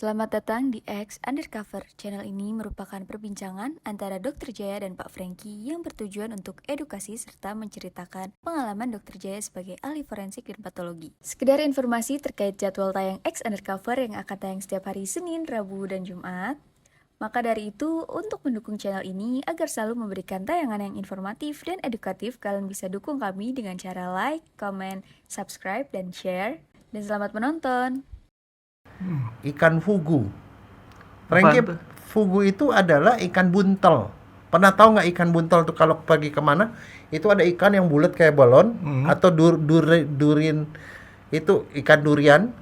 Selamat datang di X Undercover. Channel ini merupakan perbincangan antara Dr. Jaya dan Pak Franky yang bertujuan untuk edukasi serta menceritakan pengalaman Dr. Jaya sebagai ahli forensik dan patologi. Sekedar informasi terkait jadwal tayang X Undercover yang akan tayang setiap hari Senin, Rabu, dan Jumat. Maka dari itu, untuk mendukung channel ini agar selalu memberikan tayangan yang informatif dan edukatif, kalian bisa dukung kami dengan cara like, comment, subscribe, dan share. Dan selamat menonton! Ikan fugu. Apaan Franky, tuh? fugu itu adalah ikan buntel. Pernah tahu nggak ikan buntel tuh kalau pergi kemana? Itu ada ikan yang bulat kayak balon atau durin itu ikan durian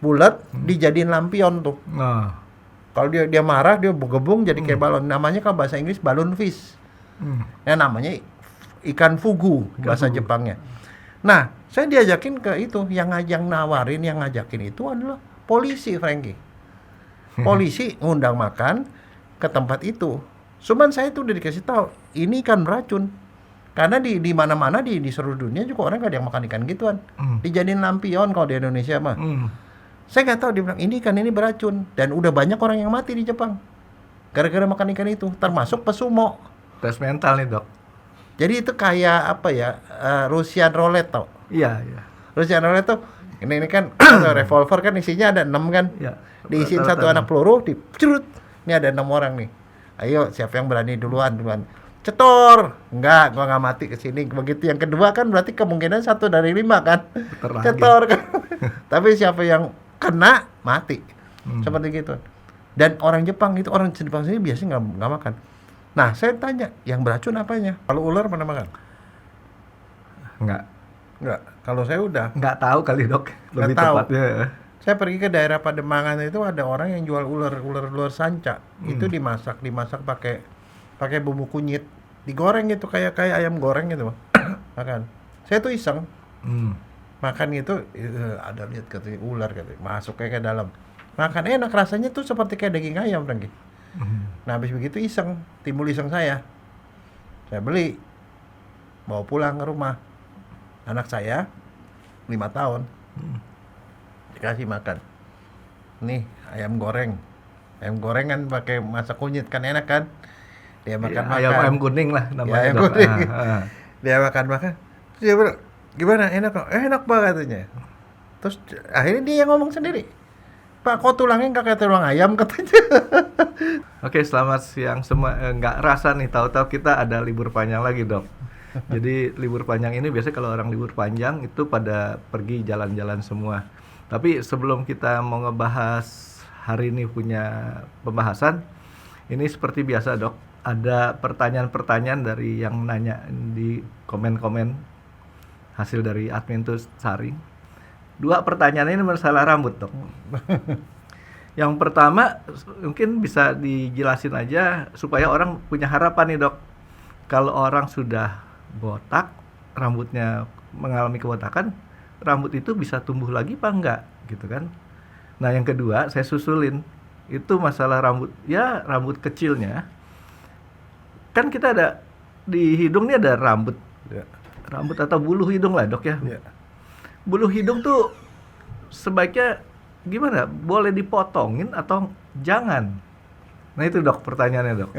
bulat dijadiin lampion tuh. Nah, Kalau dia marah dia bergebung jadi kayak balon. Namanya kalau bahasa Inggris balloon fish. Ya namanya ikan fugu bahasa fugu. Jepangnya. Nah, saya diajakin ke itu yang nawarin yang ngajakin itu adalah polisi, Franky. Polisi ngundang makan ke tempat itu. Cuman saya tuh udah dikasih tahu, ini ikan beracun. Karena di mana-mana di seluruh dunia juga orang gak ada yang makan ikan gituan. Dijadiin lampion kalau di Indonesia mah. Saya nggak tahu, dia bilang ini ikan ini beracun dan udah banyak orang yang mati di Jepang gara-gara makan ikan itu, termasuk pesumo. tes mental nih dok. Jadi itu kayak apa ya, Russian roulette tau. Iya, iya. Russian roulette tuh ini kan revolver kan isinya ada 6 kan. Iya. Diisiin Rata-rata satu anak peluru, dicurut. Ini ada 6 orang nih. Ayo, siapa yang berani duluan. Cetor. Enggak, gua nggak mati ke sini. Begitu yang kedua kan berarti kemungkinan 1 dari 5 kan. Puter lagi. Cetor kan. Tapi siapa yang kena mati. Seperti gitu. Dan orang Jepang sini biasanya nggak makan. Nah, saya tanya, yang beracun apanya? Kalau ular pernah makan? Enggak Kalau saya udah. tahu kali dok. Lebih Nggak tahu. tepatnya. Saya pergi ke daerah Pademangan itu ada orang yang jual ular sanca. Itu dimasak pakai bumbu kunyit, digoreng gitu kayak ayam goreng gitu, makan. Saya tuh iseng makan gitu, ada lihat katanya ular katanya, masuk kayak ke dalam. Makan enak rasanya tuh seperti kayak daging ayam, Franky. Nah, habis begitu timbul iseng saya. Saya beli, bawa pulang ke rumah. Anak saya 5 tahun. Dikasih makan. Nih, ayam goreng kan pakai masak kunyit kan enak kan? Dia makan. Ayam kuning lah Ya, namanya ayam dok. kuning. Dia makan. Dia bilang, gimana? Enak kok? Enak banget katanya. Terus akhirnya dia yang ngomong sendiri. Pak, kok tulangnya nggak kayak tulang ayam katanya. Oke, selamat siang semua. Nggak rasa nih, tahu-tahu kita ada libur panjang lagi dok. Jadi libur panjang ini biasanya kalau orang libur panjang itu pada pergi jalan-jalan semua. Tapi sebelum kita mau ngebahas hari ini punya pembahasan, ini seperti biasa dok, ada pertanyaan-pertanyaan dari yang nanya di komen-komen hasil dari admin tuh saring. 2 pertanyaan ini masalah rambut dok. Yang pertama mungkin bisa dijelasin aja supaya orang punya harapan nih dok. Kalau orang sudah botak, rambutnya mengalami kebotakan, rambut itu bisa tumbuh lagi apa enggak gitu kan. Nah yang kedua saya susulin itu masalah rambut kecilnya. Kan kita ada di hidung nih ada rambut atau bulu hidung lah dok ya. Bulu hidung tuh sebaiknya gimana, boleh dipotongin atau jangan? Nah itu dok pertanyaannya dok.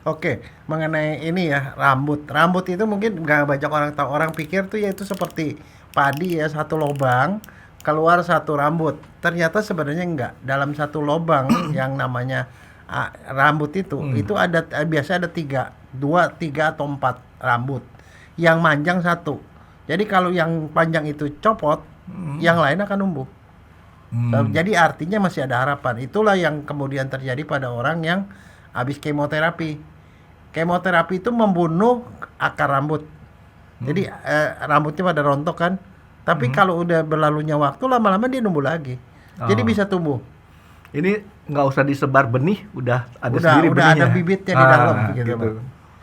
Oke, mengenai ini ya, rambut itu mungkin nggak banyak orang tahu. Orang pikir tuh ya itu seperti padi ya, satu lobang keluar satu rambut. Ternyata sebenarnya enggak. Dalam satu lobang yang namanya rambut itu ada biasanya ada 2, 3 atau 4 rambut. Yang manjang 1. Jadi kalau yang panjang itu copot, yang lain akan numbuh. Jadi artinya masih ada harapan. Itulah yang kemudian terjadi pada orang yang habis kemoterapi. Kemoterapi itu membunuh akar rambut. Jadi rambutnya pada rontok kan. Tapi kalau udah berlalunya waktu, lama-lama dia numbuh lagi. Jadi bisa tumbuh. Ini nggak usah disebar benih, udah ada sendiri udah benihnya. ada bibitnya di dalam gitu. gitu.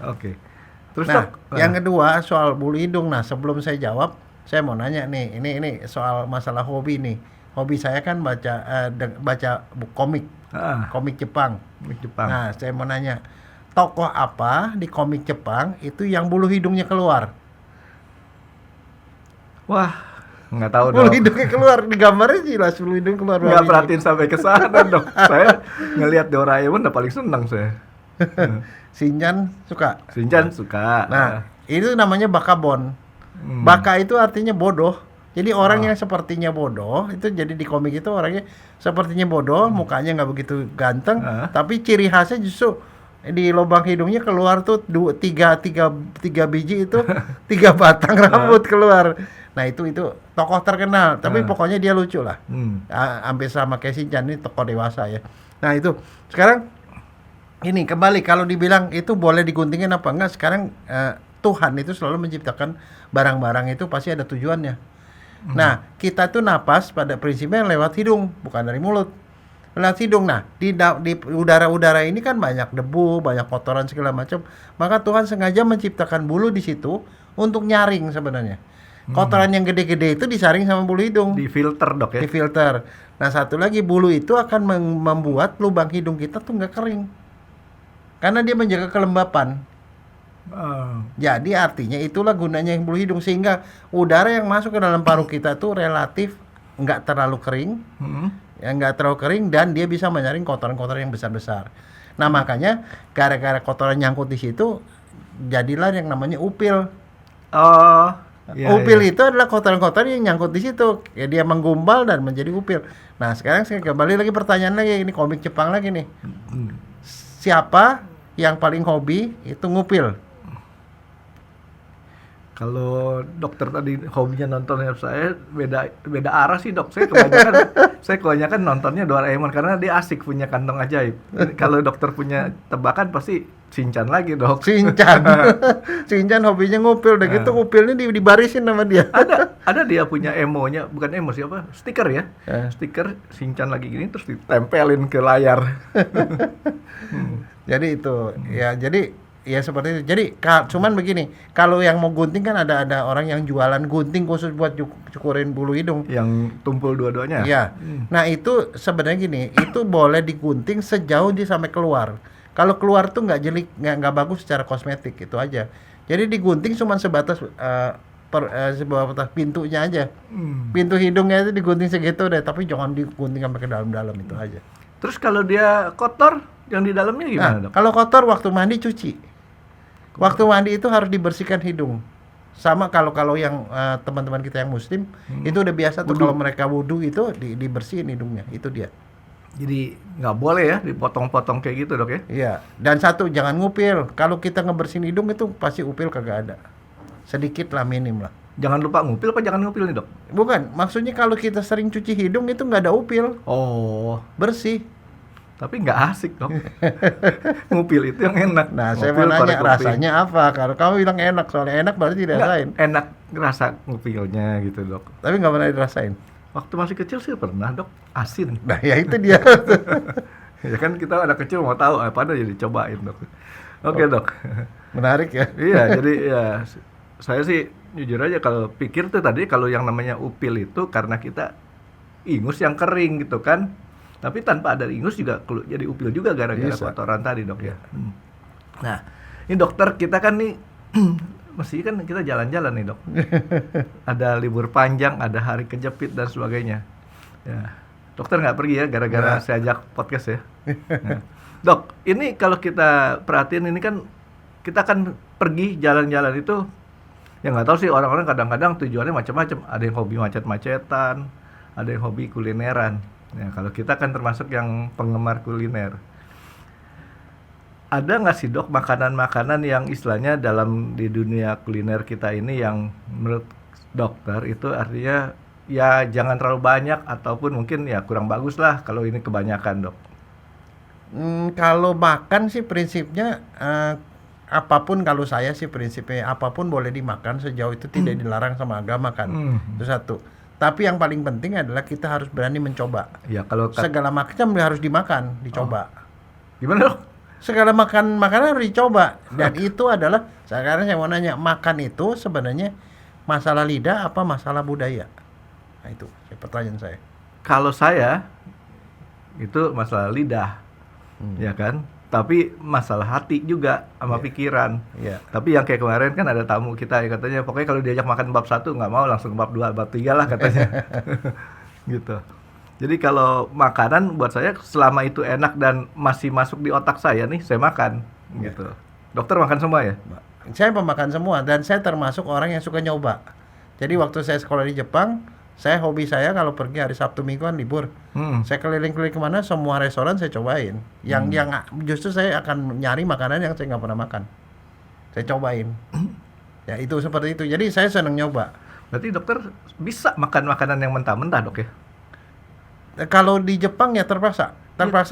Oke. Terus Nah, dok, yang kedua soal bulu hidung. Nah, sebelum saya jawab, saya mau nanya nih, ini soal masalah hobi nih. Hobi saya kan baca komik Jepang. Jepang. Nah, saya mau nanya, tokoh apa di komik Jepang itu yang bulu hidungnya keluar? Wah, Nggak tahu Bulu dok. hidungnya keluar, di gambarnya jelas bulu hidung keluar. Nggak perhatiin sampai ke sana dok. Saya ngelihat Doraemon udah paling senang saya. Shinchan suka. Shinchan suka. Nah, itu namanya bakabon. Hmm. Baka itu artinya bodoh. Jadi orang yang sepertinya bodoh itu jadi di komik itu orangnya sepertinya bodoh, mukanya nggak begitu ganteng, tapi ciri khasnya justru di lubang hidungnya keluar tuh tiga biji itu 3 batang rambut keluar. Nah itu tokoh terkenal, tapi pokoknya dia lucu lah. Hampir sama kayak Shinchan, ini tokoh dewasa ya. Nah itu sekarang ini kembali kalau dibilang itu boleh diguntingin apa enggak, sekarang Tuhan itu selalu menciptakan barang-barang itu pasti ada tujuannya. Nah, kita tuh napas pada prinsipnya lewat hidung, bukan dari mulut. Lewat hidung. Nah, di udara-udara ini kan banyak debu, banyak kotoran segala macam. Maka Tuhan sengaja menciptakan bulu di situ untuk nyaring sebenarnya. Kotoran yang gede-gede itu disaring sama bulu hidung. Di filter dok ya? Di filter. Nah, satu lagi bulu itu akan membuat lubang hidung kita tuh nggak kering. Karena dia menjaga kelembapan. Jadi artinya itulah gunanya yang bulu hidung, sehingga udara yang masuk ke dalam paru kita tuh relatif nggak terlalu kering, nggak terlalu kering, dan dia bisa menyaring kotoran-kotoran yang besar-besar. Nah makanya gara-gara kotoran nyangkut di situ jadilah yang namanya upil. Upil itu adalah kotoran-kotoran yang nyangkut di situ, ya dia menggumpal dan menjadi upil. Nah sekarang saya kembali lagi pertanyaan lagi, ini komik Jepang lagi nih. Siapa yang paling hobi itu ngupil? Kalau dokter tadi hobinya nonton saya beda arah sih dok. Saya kebanyakan nontonnya Doraemon karena dia asik punya kantong ajaib. Kalau dokter punya tebakan pasti Shinchan lagi dok. Shinchan. Shinchan hobinya ngupil, udah gitu upilnya dibarisin sama dia. Ada dia punya emonya, bukan emo siapa? Stiker ya. Stiker Shinchan lagi gini terus ditempelin ke layar. Jadi itu ya seperti itu. Jadi cuman begini, kalau yang mau gunting kan ada orang yang jualan gunting khusus buat cukurin bulu hidung. Yang tumpul dua-duanya. Iya. Nah itu sebenarnya gini, itu boleh digunting sejauh dia sampai keluar. Kalau keluar tuh nggak jelik, nggak bagus secara kosmetik, itu aja. Jadi digunting cuma sebatas sebatas pintunya aja. Pintu hidungnya itu digunting segitu deh, tapi jangan digunting sampai ke dalam-dalam, itu aja. Terus kalau dia kotor, yang di dalamnya gimana dok? Kalau kotor waktu mandi cuci. Waktu mandi itu harus dibersihkan hidung. Sama kalau yang teman-teman kita yang muslim itu udah biasa tuh kalau mereka wudu itu dibersihin hidungnya, itu dia. Jadi nggak boleh ya dipotong-potong kayak gitu dok ya? Iya. Dan satu, jangan ngupil. Kalau kita ngebersihin hidung itu pasti upil kagak ada. Sedikit lah, minim lah. Jangan lupa ngupil apa jangan ngupil nih dok? Bukan, maksudnya kalau kita sering cuci hidung itu nggak ada upil. Oh, bersih. Tapi nggak asik dok. Ngupil itu yang enak. Nah, saya mau nanya rasanya apa? Kalau kamu bilang enak, soalnya enak berarti dirasain. Enak rasa ngupilnya gitu dok. Tapi nggak pernah dirasain. Waktu masih kecil sih pernah dok, asin. Nah ya itu dia. Ya kan kita anak kecil mau tahu apa ada jadi cobain dok. Oke dok. Menarik ya. Iya, jadi ya saya sih jujur aja kalau pikir tuh tadi kalau yang namanya upil itu karena kita ingus yang kering gitu kan. Tapi tanpa ada ingus juga jadi upil juga gara-gara kotoran tadi dok ya. Nah ini dokter kita kan nih mesti kan kita jalan-jalan nih dok. Ada libur panjang, ada hari kejepit dan sebagainya. Ya, dokter nggak pergi ya gara-gara saya ajak podcast ya. Nah, dok, ini kalau kita perhatiin ini kan kita kan pergi jalan-jalan itu ya nggak tahu sih orang-orang kadang-kadang tujuannya macam-macam. Ada yang hobi macet-macetan, ada yang hobi kulineran. Ya, kalau kita kan termasuk yang penggemar kuliner. Ada nggak sih dok makanan-makanan yang istilahnya di dunia kuliner kita ini yang menurut dokter itu artinya ya jangan terlalu banyak ataupun mungkin ya kurang bagus lah kalau ini kebanyakan dok? Kalau makan sih prinsipnya apapun, kalau saya sih prinsipnya apapun boleh dimakan sejauh itu tidak dilarang sama agama kan. Itu satu. Tapi yang paling penting adalah kita harus berani mencoba. Ya kalau segala macam harus dimakan, dicoba. Gimana dok? Segala makanan harus dicoba. Dan itu adalah sekarang saya mau nanya, makan itu sebenarnya masalah lidah apa masalah budaya? Nah itu pertanyaan saya. Kalau saya itu masalah lidah, ya kan. tapi masalah hati juga sama pikiran. Iya. Tapi yang kayak kemarin kan ada tamu kita ya katanya pokoknya kalau diajak makan bab 1 nggak mau, langsung bab 2, bab 3 lah katanya. Gitu. Jadi kalau makanan buat saya selama itu enak dan masih masuk di otak saya nih, saya makan gitu. Dokter makan semua ya? Saya pemakan semua dan saya termasuk orang yang suka nyoba. Jadi waktu saya sekolah di Jepang, hobi saya kalau pergi hari Sabtu Minggu kan libur. Saya keliling-keliling kemana, semua restoran saya cobain. Yang justru saya akan nyari makanan yang saya nggak pernah makan. Saya cobain. Ya itu seperti itu. Jadi saya senang nyoba. Berarti dokter bisa makan makanan yang mentah-mentah, Dok ya? Kalau di Jepang ya terpaksa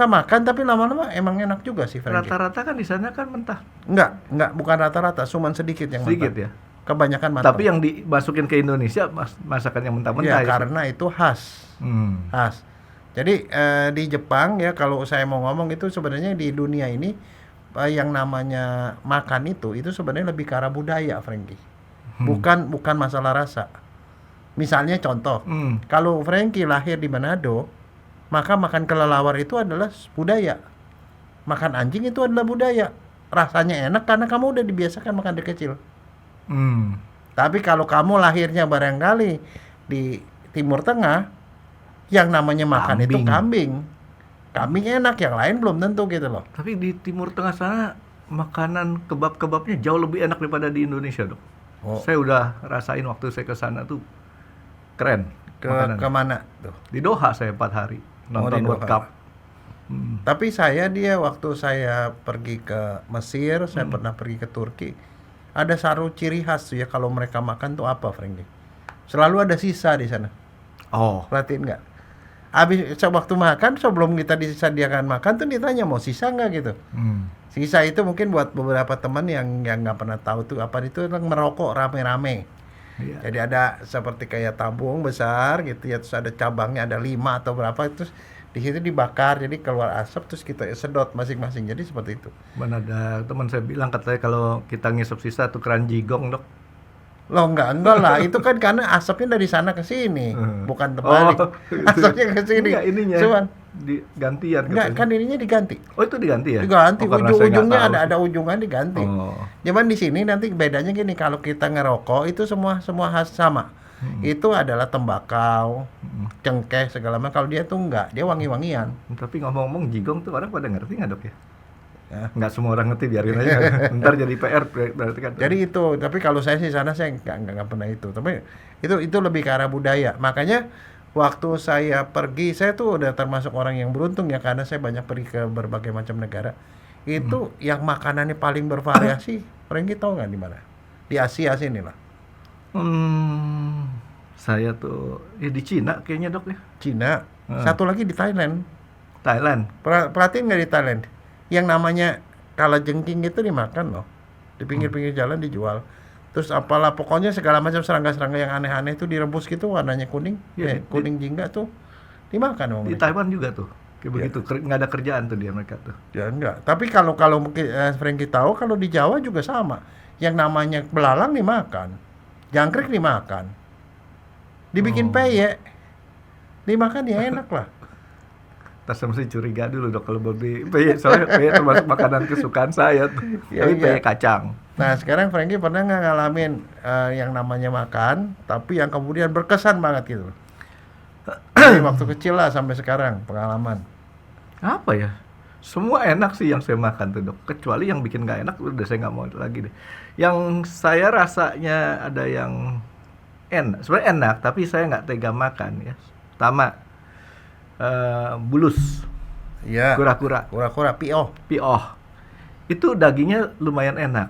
makan, tapi lama-lama emang enak juga sih, Frankie. Rata-rata kan di sana kan mentah. Enggak, bukan rata-rata, cuman sedikit yang Sedikit mentah. ya. Kebanyakan matang. Tapi yang dimasukin ke Indonesia masakan yang mentah-mentah ya, karena itu khas. Khas. Jadi di Jepang ya, kalau saya mau ngomong itu sebenarnya di dunia ini yang namanya makan itu sebenarnya lebih ke arah budaya, Frankie. Bukan masalah rasa. Misalnya contoh, kalau Frankie lahir di Manado, maka makan kelelawar itu adalah budaya. Makan anjing itu adalah budaya. Rasanya enak karena kamu udah dibiasakan makan dari kecil. Tapi kalau kamu lahirnya barangkali di Timur Tengah, yang namanya makan itu kambing. Kambing enak, yang lain belum tentu gitu loh. Tapi di Timur Tengah sana makanan kebab-kebabnya jauh lebih enak daripada di Indonesia, Dok. Saya udah rasain waktu saya ke sana tuh keren. Kemana tuh? Di Doha saya 4 hari nonton World Cup. Tapi waktu saya pergi ke Mesir, saya pernah pergi ke Turki. Ada satu ciri khas tuh ya, kalau mereka makan tuh apa, Frankie? Selalu ada sisa di sana. Perhatiin nggak? Habis waktu makan, sebelum kita disediakan makan tuh ditanya mau sisa nggak gitu. Sisa itu mungkin buat beberapa teman yang nggak pernah tahu tuh apa itu, merokok rame-rame. Iya. Jadi ada seperti kayak tabung besar gitu ya, terus ada cabangnya, ada 5 atau berapa, terus di situ dibakar, jadi keluar asap, terus kita sedot masing-masing, jadi seperti itu. Ada teman saya bilang katanya kalau kita ngisep sisa tukeran jigong, Dok. Loh enggak lah, itu kan karena asapnya dari sana ke sini, bukan terbalik. Asapnya ke sini. Enggak, ininya Cuman digantian enggak, kan ininya diganti. Oh, itu diganti ya? Diganti, karena saya nggak ujung-ujungnya tahu. ada ujungan diganti. Cuman di sini nanti bedanya gini, kalau kita ngerokok itu semua khas sama. Itu adalah tembakau, cengkeh segala macam. Kalau dia tuh enggak, dia wangi-wangian. Tapi ngomong-ngomong jigong tuh orang pada ngerti nggak, Dok ya? Nggak semua orang ngerti, biarin aja. Ntar jadi PR berarti kan. Jadi itu, tapi kalau saya sih sana saya nggak pernah itu. Tapi itu lebih ke arah budaya. Makanya waktu saya pergi, saya tuh udah termasuk orang yang beruntung ya, karena saya banyak pergi ke berbagai macam negara. Itu yang makanannya paling bervariasi. Frankie tahu nggak di mana? Di Asia sini lah. Saya tuh ya di Cina kayaknya, Dok ya. Cina. Satu lagi di Thailand. Thailand. Perhatiin nggak di Thailand? Yang namanya kalajengking itu dimakan loh. Di pinggir-pinggir jalan dijual. Terus apalah pokoknya segala macam serangga-serangga yang aneh-aneh itu direbus gitu, warnanya kuning. Kuning jingga tuh dimakan sama Di mereka. Taiwan juga tuh. Kayak begitu. Nggak ada kerjaan tuh dia mereka tuh. Ya enggak. Tapi kalau mungkin Frankie tahu, kalau di Jawa juga sama. Yang namanya belalang dimakan. Jangkrik dimakan. Dibikin peyek. Dimakan ya enak lah. Saya mesti curiga dulu, Dok, kalau babi peyek, soalnya peyek termasuk makanan kesukaan saya tuh. Tapi peyek kacang. Nah sekarang Frankie pernah nggak ngalamin yang namanya makan, tapi yang kemudian berkesan banget gitu? Dari waktu kecil lah sampai sekarang pengalaman. Apa ya? Semua enak sih yang saya makan tuh, Dok. Kecuali yang bikin nggak enak, udah saya nggak mau lagi deh. Yang saya rasanya ada yang enak, sebenarnya enak, tapi saya nggak tega makan ya. Pertama, bulus, Iya. kura-kura, Pioh. itu dagingnya lumayan enak,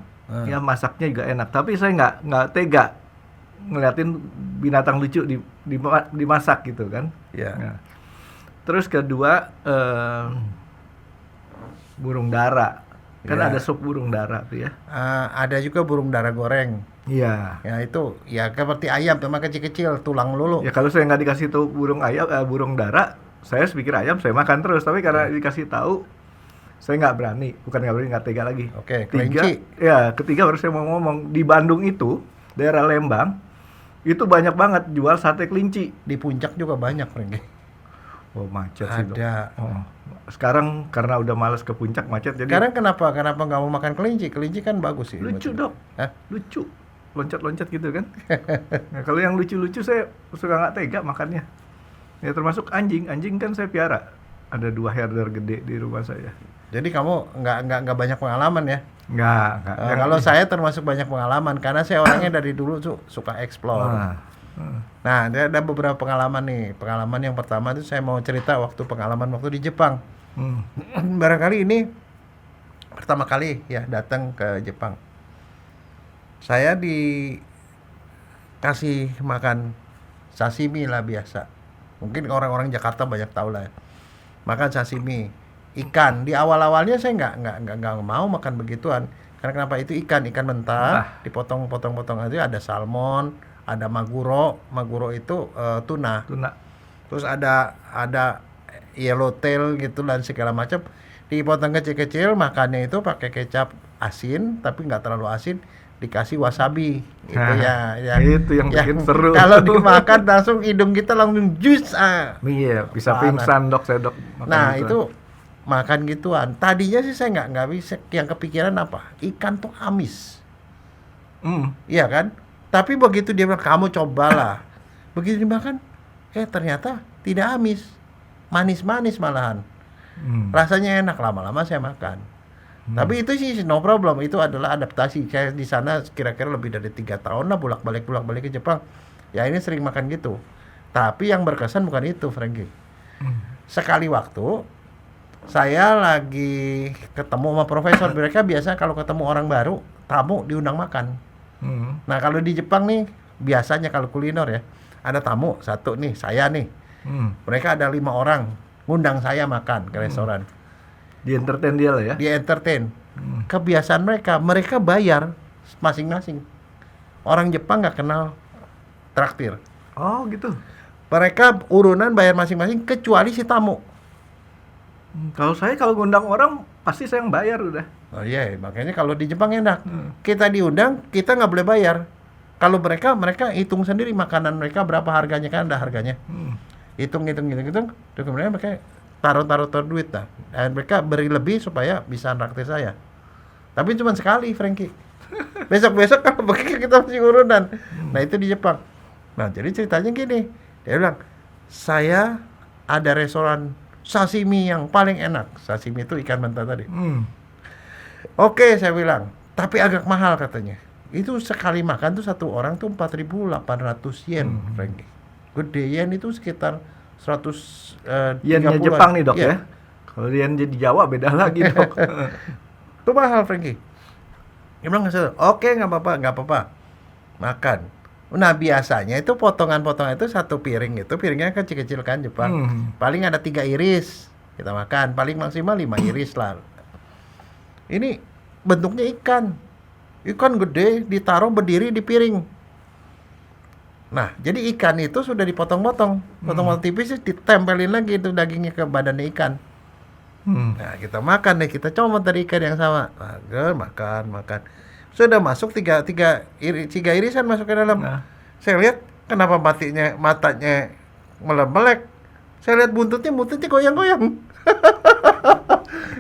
ya masaknya juga enak. Tapi saya nggak tega ngeliatin binatang lucu dimasak gitu kan. Iya. Nah, terus kedua, burung dara, kan Iya. ada sup burung dara tuh ya. Ada juga burung dara goreng. Iya. Ya itu ya seperti ayam, cuma kecil-kecil, tulang lulu. Ya kalau saya nggak dikasih tahu burung dara, saya pikir ayam, saya makan terus. Tapi karena dikasih tahu, saya nggak berani, nggak tega lagi. Oke, kelinci. Ketiga baru saya mau ngomong, di Bandung itu, daerah Lembang, itu banyak banget jual sate kelinci. Di puncak juga banyak, Frankie. Oh, macet sih, Dok. Ada. Oh. Sekarang karena udah males ke puncak macet jadi Sekarang kenapa nggak mau makan kelinci? Kelinci kan bagus sih. lucu, buat- Dok. Hah? Lucu. Loncat-loncat gitu kan. Nah, kalau yang lucu-lucu saya suka nggak tega makannya. Ya termasuk anjing. Anjing kan saya piara. Ada 2 herder gede di rumah saya. Jadi kamu nggak banyak pengalaman ya? Nggak. Kalau saya termasuk banyak pengalaman karena saya orangnya dari dulu tuh suka explore. Wah. Nah, ada beberapa pengalaman nih. Pengalaman yang pertama itu saya mau cerita pengalaman waktu di Jepang. Hmm. Barangkali ini pertama kali ya datang ke Jepang. Saya dikasih makan sashimi lah biasa. Mungkin orang-orang Jakarta banyak tahu lah ya. Makan sashimi, ikan. Di awal-awalnya saya nggak mau makan begituan. Karena kenapa? Itu ikan mentah, dipotong-potong-potong aja. Ada salmon, ada maguro. Maguro itu tuna. Tuna. Terus ada yellowtail gitu dan segala macam. Dipotong kecil-kecil, makannya itu pakai kecap asin, tapi nggak terlalu asin. Dikasih wasabi. Itu Nah, ya. itu yang bikin seru. Kalau dimakan langsung hidung kita langsung jus. Iya, bisa Parah. pingsan, Dok, saya, Dok. makan Nah, gituan. itu makan gituan. Tadinya sih saya nggak bisa, yang kepikiran apa? Ikan tuh amis. Iya kan? Tapi begitu dia bilang, kamu cobalah. Begitu dimakan, ternyata tidak amis. Manis-manis malahan. Rasanya enak, lama-lama saya makan. Tapi itu sih no problem, itu adalah adaptasi. Saya di sana kira-kira lebih dari 3 tahun lah bolak-balik ke Jepang. Ya ini sering makan gitu. Tapi yang berkesan bukan itu, Frankie. Sekali waktu saya lagi ketemu sama profesor. Mereka biasa kalau ketemu orang baru, tamu diundang makan. Nah, kalau di Jepang nih biasanya kalau kuliner ya, ada tamu satu nih, saya nih. Mereka ada 5 orang ngundang saya makan ke restoran. Di entertain dia lah ya. Dia entertain. Kebiasaan mereka bayar masing-masing. Orang Jepang nggak kenal traktir. Oh, gitu. Mereka urunan bayar masing-masing kecuali si tamu. Kalau saya kalau ngundang orang pasti saya yang bayar udah. Oh iya, makanya kalau di Jepang enak. Kita diundang, kita nggak boleh bayar. Kalau mereka hitung sendiri makanan mereka berapa harganya, kan ada harganya. Hitung. Terus kemudian mereka taruh duit lah. Dan mereka beri lebih supaya bisa naktir saya. Tapi cuma sekali, Frankie. Besok kalau begitu kita masih urunan. Nah, itu di Jepang. Nah, jadi ceritanya gini. Dia bilang, saya ada restoran sashimi yang paling enak. Sashimi itu ikan mentah tadi. Oke, saya bilang. Tapi agak mahal katanya. Itu sekali makan tuh satu orang tuh 4.800 yen, Frankie. Gede yen itu sekitar 130 Yennya Jepang nih, Dok, ya. Kalau yen di Jawa beda lagi, Dok. Itu mahal, Frankie. Dia bilang, oke, nggak apa-apa. Makan. Nah, biasanya itu potongan-potongan itu satu piring itu, piringnya kecil-kecil kan Jepang. Paling ada 3 iris kita makan, paling maksimal 5 iris lah. Ini bentuknya ikan gede ditaruh berdiri di piring. Nah, jadi ikan itu sudah dipotong-potong, potong-potong tipis, ditempelin lagi itu dagingnya ke badannya ikan. Nah, kita makan deh, kita comot dari ikan yang sama. Makan. Sudah masuk tiga irisan masuk ke dalam. Nah. Saya lihat kenapa matanya melek. Saya lihat buntutnya goyang-goyang.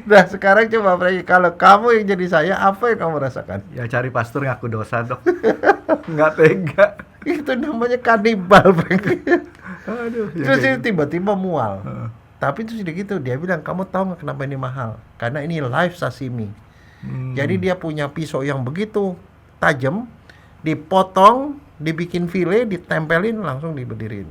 Nah, sekarang coba Frankie, kalau kamu yang jadi saya, apa yang kamu rasakan? Ya cari pastor ngaku dosa, Dok. Nggak tega. Itu namanya kanibal, Frankie. Aduh. Terus ini tiba-tiba mual. Tapi itu sudah gitu, dia bilang, kamu tahu nggak kenapa ini mahal? Karena ini live sashimi. Jadi dia punya pisau yang begitu tajam, dipotong, dibikin file, ditempelin, langsung diberdiriin.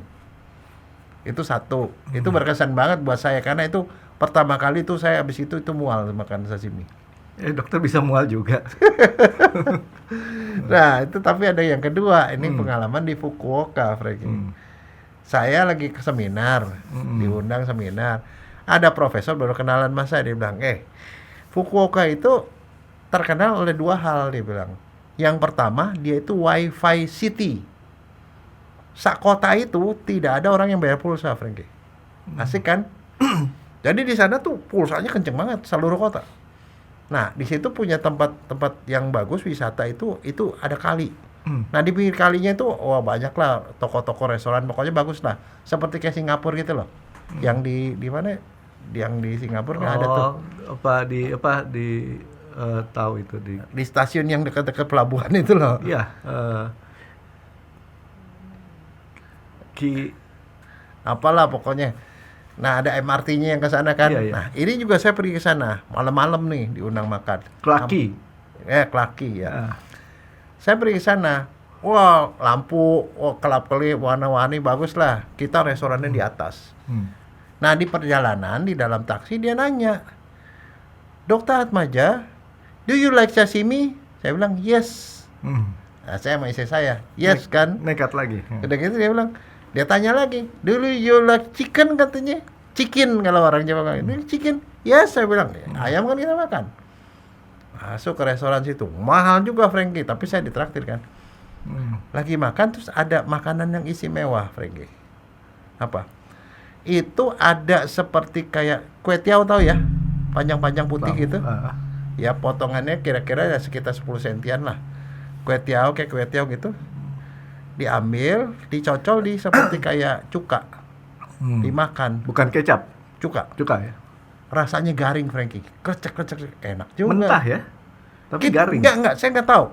Itu satu. Itu berkesan banget buat saya, karena itu pertama kali tuh saya habis itu mual makan sashimi. Dokter bisa mual juga. Nah, itu tapi ada yang kedua. Ini pengalaman di Fukuoka, Frankie. Saya lagi ke seminar, diundang seminar. Ada profesor baru kenalan sama saya, dia bilang, Fukuoka itu terkenal oleh 2 hal, dia bilang. Yang pertama, dia itu Wi-Fi City. Sak kota itu tidak ada orang yang bayar pulsa, Frankie. Asik kan? Jadi di sana tuh pulsanya kenceng banget seluruh kota. Nah, di situ punya tempat yang bagus wisata itu ada kali. Nah, di pinggir kalinya itu banyak lah toko-toko restoran, pokoknya bagus lah. Seperti kayak Singapura gitu loh. Yang di mana? Yang di Singapura kan ada tuh. Tahu itu Di stasiun yang dekat-dekat pelabuhan itu loh. iya, Apalah pokoknya. Nah, ada MRT-nya yang ke sana kan. Iya, iya. Nah, ini juga saya pergi ke sana malam-malam nih diundang makan. Clarke. Clarke ya. Ah. Saya pergi ke sana. Wah, lampu, kelap-kelip, warna-warni, bagus lah. Kita restorannya di atas. Nah, di perjalanan, di dalam taksi, dia nanya, Dr. Atmaja, do you like sashimi? Saya bilang, yes. Nah, saya sama istri saya, yes kan. Nekat lagi. Udah gitu dia bilang, dia tanya lagi, do you like chicken katanya? Chicken kalau orang Jawa kan, ini chicken. Yes, saya bilang, ayam kan kita makan. Masuk ke restoran situ, mahal juga Frankie, tapi saya ditraktir kan. Lagi makan terus ada makanan yang istimewa Frankie. Apa? Itu ada seperti kayak kue tiaw, tahu ya? Panjang-panjang putih gitu. Ya potongannya kira-kira ya sekitar 10 sentian lah. Kue tiaw kayak kue tiaw gitu. Diambil, dicocol di seperti kayak cuka. Dimakan. Bukan kecap, Cuka. ya. Rasanya garing Frankie. Krecek, enak juga. Mentah ya. Tapi garing. Enggak, saya enggak tahu.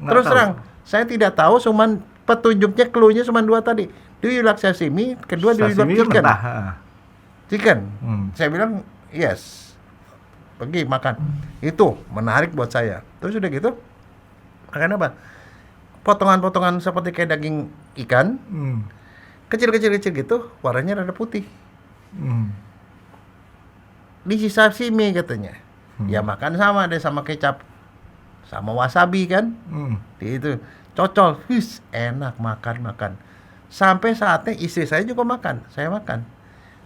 Nggak Terus tahu. terang, saya tidak tahu, cuman petunjuknya, clue-nya cuma 2 tadi. Do you like sashimi? Kedua, do you like Sashimi kan chicken? mentah. Chicken. Saya bilang, yes. Pergi makan. Itu menarik buat saya. Terus udah gitu, makan apa? Potongan-potongan seperti kayak daging ikan. Kecil-kecil gitu, warnanya rada putih. Di sashimi katanya. Ya makan sama deh sama kecap. Sama wasabi kan. Di itu cocol, enak makan. Sampai saatnya istri saya juga makan, saya makan.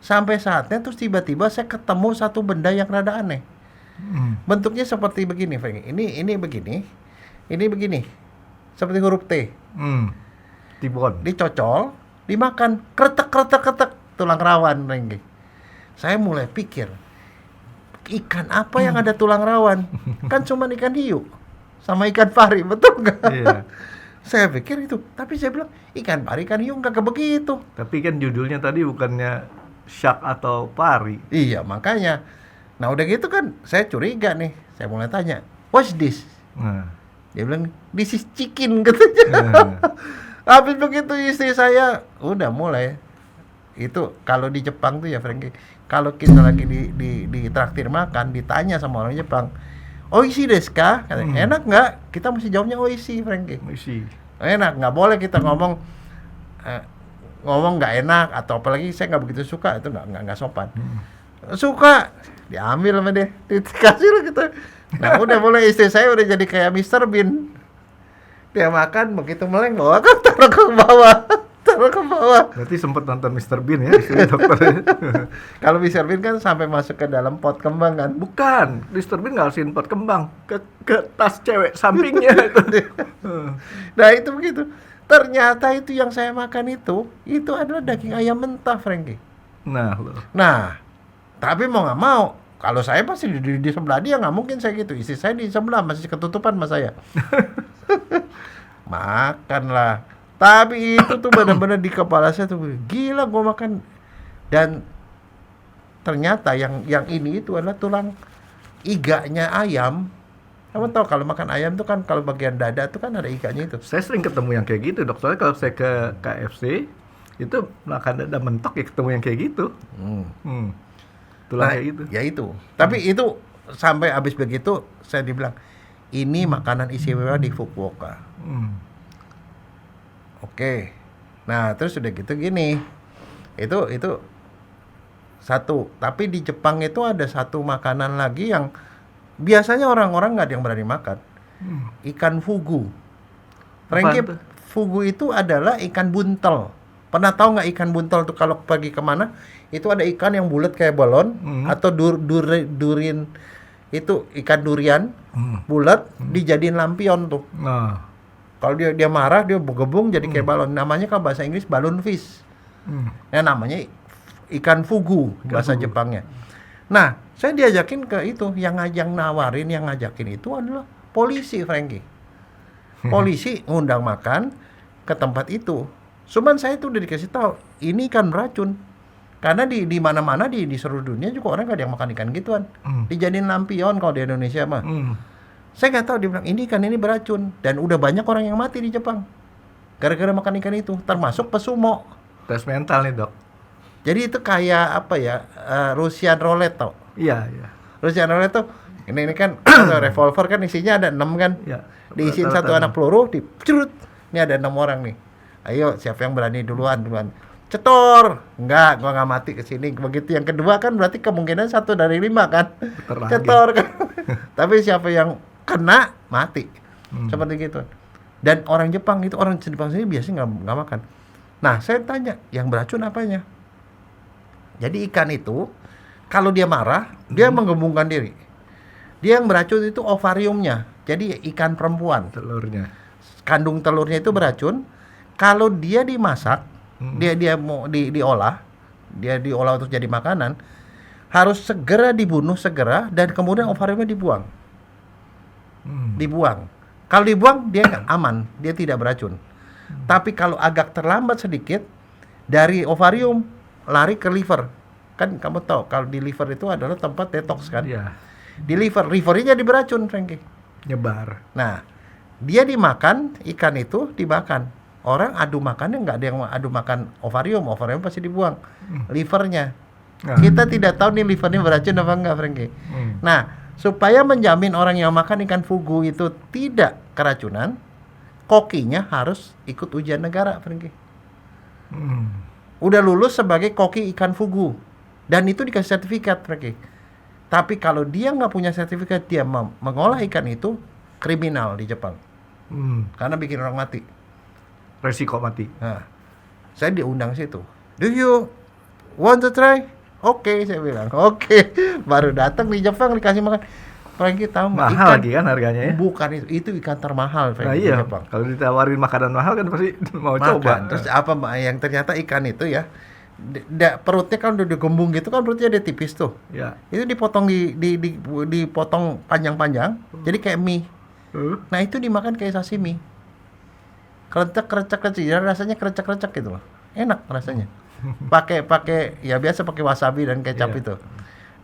Sampai saatnya terus tiba-tiba saya ketemu satu benda yang rada aneh. Bentuknya seperti begini, Frank. Ini begini. Ini begini. Seperti huruf T. Tibon. Dicocol, dimakan, kretek tulang rawan, Frank. Saya mulai pikir, ikan apa yang ada tulang rawan? Kan cuma ikan hiu sama ikan pari, betul nggak? Iya. Saya pikir itu, tapi saya bilang ikan pari, ikan hiu nggak begitu. Tapi kan judulnya tadi bukannya shark atau pari. Iya, makanya. Nah udah gitu kan, saya curiga nih. Saya mulai tanya, what's this? Dia bilang, this is chicken katanya. Habis begitu istri saya udah mulai. Itu kalau di Jepang tuh ya Frankie, kalau kita lagi di traktir makan, ditanya sama orang Jepang, oishi desu ka? Katanya, enak nggak? Kita mesti jawabnya oishi, Frankie. Oishi. Enak, nggak boleh kita ngomong nggak enak, atau apalagi saya nggak begitu suka, itu nggak sopan. Suka, diambil sama dia, dikasih lah gitu. Nah udah mulai istri saya udah jadi kayak Mr. Bean. Dia makan begitu meleng, bawa kan taruh ke bawah. Berarti sempat nonton Mr. Bean ya, istri dokter. Kalau Mr. Bean kan sampai masuk ke dalam pot kembang kan. Bukan, Mr. Bean nggak kasihin pot kembang, ke tas cewek sampingnya itu. Nah itu begitu. Ternyata itu yang saya makan itu adalah daging ayam mentah, Frankie. Nah, tapi mau nggak mau, kalau saya pasti di sebelah dia, nggak mungkin saya gitu. Istri saya di sebelah masih ketutupan sama saya. Makanlah. Tapi itu tuh benar-benar di kepala saya tuh, gila gue makan. Dan ternyata yang ini itu adalah tulang iganya ayam. Kamu tahu kalau makan ayam tuh kan kalau bagian dada tuh kan ada iganya itu. Saya sering ketemu yang kayak gitu, dok. Soalnya kalau saya ke KFC itu makan dada mentok ya ketemu yang kayak gitu. Tulang kayak gitu. Ya itu. Tapi itu sampai habis begitu saya dibilang ini makanan istimewa di Fukuoka. Oke. Nah, terus udah gitu gini. Itu satu. Tapi di Jepang itu ada satu makanan lagi yang biasanya orang-orang nggak ada yang berani makan. Ikan fugu. Frankie, fugu itu adalah ikan buntel. Pernah tahu nggak ikan buntel tuh kalau pergi kemana? Itu ada ikan yang bulat kayak balon atau durian. Itu ikan durian bulat dijadiin lampion tuh. Kalau dia marah, dia bergebung jadi kayak balon. Namanya kalau bahasa Inggris balloon fish. Nah, namanya ikan fugu bahasa Jepangnya. Nah, saya diajakin ke itu, yang ngajakin itu adalah polisi, Frankie. Polisi ngundang makan ke tempat itu. Cuman saya tuh udah dikasih tahu, ini ikan beracun. Karena di mana-mana di seluruh dunia juga orang nggak ada yang makan ikan gituan. Dijadiin lampion kalau di Indonesia mah. Saya nggak tahu, dia bilang ini ikan ini beracun, dan udah banyak orang yang mati di Jepang gara-gara makan ikan itu, termasuk pesumo. Tes mental nih dok. Jadi itu kayak apa ya, Russian roulette tau. Iya. Russian roulette tuh ini kan revolver kan isinya ada 6 kan. Iya. Diisiin satu anak peluru, dicurut. Ini ada 6 orang nih. Ayo siapa yang berani duluan. Cetor. Enggak, gua nggak mati kesini. Begitu yang kedua kan berarti kemungkinan 1 dari 5 kan. Cetor kan. Tapi siapa yang kena mati. Seperti gitu. Dan orang Jepang sendiri biasanya nggak makan. Nah, saya tanya, yang beracun apanya? Jadi ikan itu kalau dia marah, dia menggembungkan diri. Dia yang beracun itu ovariumnya. Jadi ikan perempuan. Telurnya. Kandung telurnya itu beracun. Kalau dia dimasak, dia mau diolah untuk jadi makanan, harus segera dibunuh dan kemudian ovariumnya dibuang. Dibuang. Kalau dibuang dia nggak aman, dia tidak beracun. Tapi kalau agak terlambat sedikit, dari ovarium lari ke liver. Kan kamu tahu kalau di liver itu adalah tempat detox kan? Iya. Di livernya jadi beracun, Frankie. Nyebar. Nah, dia dimakan, ikan itu dimakan. Orang adu makannya nggak ada yang adu makan ovarium pasti dibuang. Livernya. Kita tidak tahu nih livernya beracun apa enggak, Frankie. Nah, supaya menjamin orang yang makan ikan fugu itu tidak keracunan, kokinya harus ikut ujian negara, Frankie. Udah lulus sebagai koki ikan fugu, dan itu dikasih sertifikat, Frankie. Tapi kalau dia nggak punya sertifikat, dia mengolah ikan itu kriminal di Jepang, karena bikin orang mati. Resiko mati. Nah, saya diundang situ. Do you want to try? Oke, saya bilang. Oke. Baru datang di Jepang dikasih makan. Frankie tahu mahal ikan, lagi kan harganya ya? Bukan itu ikan termahal, Frankie, iya. di Jepang. Kalau ditawarin makanan mahal kan pasti mau coba. Terus apa yang ternyata ikan itu ya, perutnya kan udah digembung gitu kan, perutnya ada tipis tuh. Ya. Itu dipotong dipotong panjang-panjang, jadi kayak mie. Nah, itu dimakan kayak sashimi. Kerecek, rasanya kerecek gitu loh. Enak rasanya. Pakai ya biasa pakai wasabi dan kecap itu.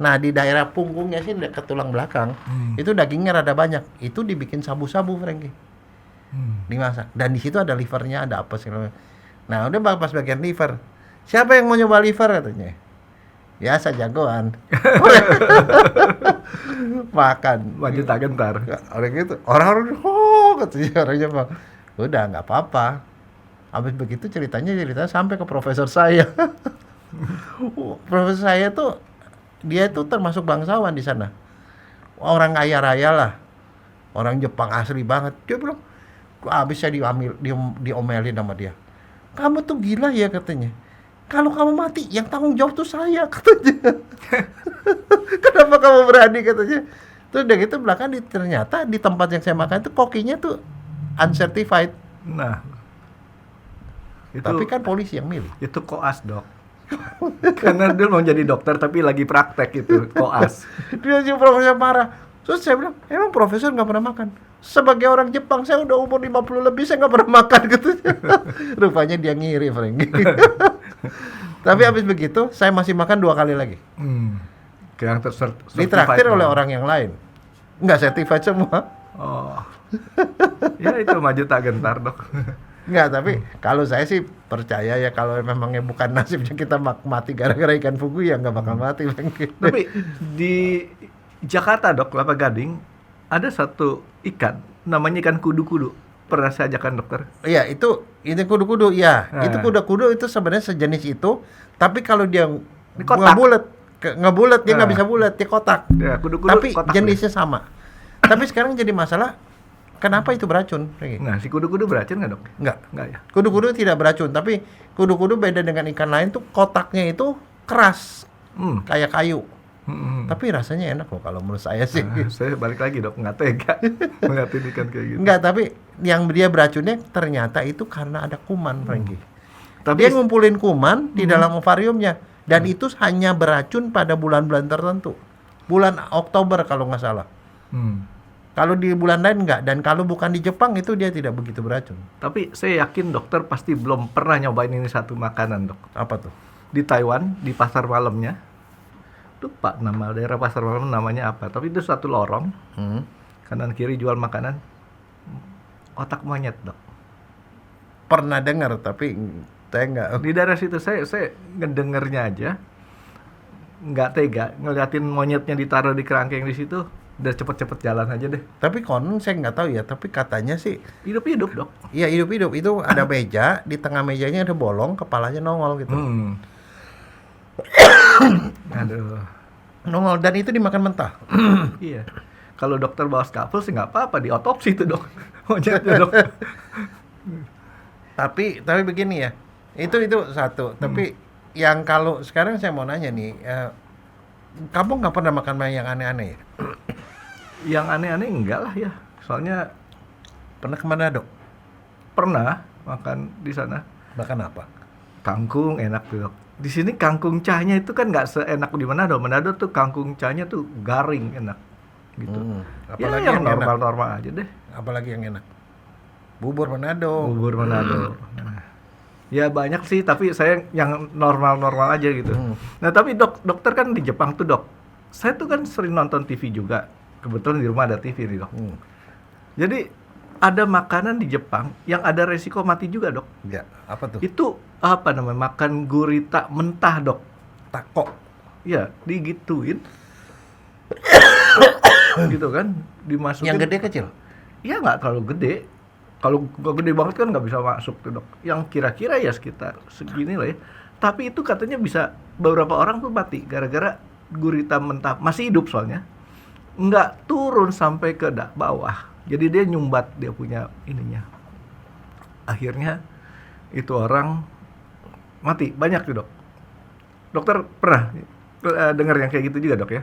Nah, di daerah punggungnya sih dekat tulang belakang, itu dagingnya rada banyak. Itu dibikin sabu-sabu, Frankie. Dimasak. Dan di situ ada livernya, ada apa sih. Nah, udah pas bagian liver. Siapa yang mau nyoba liver katanya? Biasa jagoan. Makan. Maju tak gentar. Orang gitu. Orang katanya orang Jepang. Udah nggak apa-apa. Habis begitu ceritanya sampai ke profesor saya. Profesor saya tuh dia tuh termasuk bangsawan di sana. Orang kaya raya lah. Orang Jepang asli banget. Dia bilang, habis saya diomelin sama dia. Kamu tuh gila ya katanya. Kalau kamu mati, yang tanggung jawab tuh saya katanya. Kenapa kamu berani katanya. Terus udah gitu belakang ternyata di tempat yang saya makan itu kokinya tuh uncertified. Nah, itu, tapi kan polisi yang milih. Itu koas, Dok. Karena dia mau jadi dokter tapi lagi praktek itu, koas. Dia si profesor marah. Terus saya bilang, emang profesor nggak pernah makan? Sebagai orang Jepang, saya udah umur 50 lebih, saya nggak pernah makan gitu. Rupanya dia ngiri, Frank. Tapi habis begitu, saya masih makan 2 kali lagi. Yang ditraktir oleh orang yang lain. Nggak certified semua. Oh. Ya itu maju tak gentar, Dok. Enggak, tapi kalau saya sih percaya ya, kalau memangnya bukan nasibnya kita mati gara-gara ikan fugu ya nggak bakal mati. Tapi di Jakarta, Dok, Kelapa Gading, ada satu ikan namanya ikan kudu-kudu. Pernah saya ajakan dokter? Iya, itu kudu-kudu ya. Itu kudu-kudu itu sebenarnya sejenis itu, tapi kalau dia nggak bulat dia nggak bisa bulat, dia kotak. Ya, kudu-kudu tapi kotak jenisnya sama. Tapi sekarang jadi masalah, kenapa itu beracun? Nah, si kudu-kudu beracun nggak, Dok? Nggak ya. Kudu-kudu tidak beracun, tapi kudu-kudu beda dengan ikan lain tuh, kotaknya itu keras, kayak kayu. Tapi rasanya enak loh kalau menurut saya sih. Saya balik lagi, Dok, nggak tega ngeliatin ikan kayak gitu. Nggak, tapi yang dia beracunnya ternyata itu karena ada kuman, Frankie. Tapi dia ngumpulin kuman di dalam ovariumnya, dan itu hanya beracun pada bulan-bulan tertentu. Bulan Oktober kalau nggak salah. Kalau di bulan lain enggak, dan kalau bukan di Jepang itu dia tidak begitu beracun. Tapi saya yakin dokter pasti belum pernah nyobain ini satu makanan, Dok. Apa tuh? di Taiwan, di pasar malamnya. Lupa nama daerah pasar malam namanya apa, tapi itu satu lorong, kanan kiri jual makanan. Otak monyet, Dok. Pernah dengar tapi saya nggak. Di daerah situ saya ngedengernya aja. Nggak tega ngeliatin monyetnya ditaruh di kerangkeng di situ. Udah cepet-cepet jalan aja deh. Tapi konon saya nggak tahu ya, tapi katanya sih Hidup-hidup, Dok. iya hidup-hidup itu ada meja, di tengah mejanya ada bolong, kepalanya nongol gitu. Aduh. Nongol dan itu dimakan mentah. Iya. Kalau dokter bawa skapel sih nggak apa-apa, di otopsi itu, Dok. Monyetnya, Dok. Tapi begini ya, itu satu. Tapi yang kalau sekarang saya mau nanya nih, kamu nggak pernah makan yang aneh-aneh ya? Yang aneh-aneh enggak lah ya. Soalnya Pernah kemana Dok? pernah makan di sana. Makan apa? Kangkung enak tuh, Dok. Di sini kangkung cahnya itu kan nggak seenak di Manado. Manado tuh kangkung cahnya tuh garing enak gitu. Apalagi Ya, yang yang enak? normal-normal aja deh. Apalagi yang enak? Bubur Manado. Bubur Manado. Nah, ya banyak sih, tapi saya yang normal-normal aja gitu. Nah, tapi dokter kan di Jepang tuh, Dok. Saya tuh kan sering nonton TV juga. Kebetulan di rumah ada TV nih, Dok. Jadi ada makanan di Jepang yang ada resiko mati juga, Dok. Ya, apa tuh? Itu apa namanya? Makan gurita mentah, Dok. Tako. Ya, digituin. Gitu kan, dimasukin. Yang gede kecil? Ya nggak terlalu gede. Kalau gede banget kan nggak bisa masuk tuh, Dok. Yang kira-kira ya sekitar segini lah ya. Tapi itu katanya bisa beberapa orang tuh mati gara-gara gurita mentah, masih hidup soalnya. Nggak turun sampai ke bawah. Jadi dia nyumbat, dia punya ininya. Akhirnya itu orang mati. Banyak tuh, Dok. Dokter pernah dengar yang kayak gitu juga, Dok ya?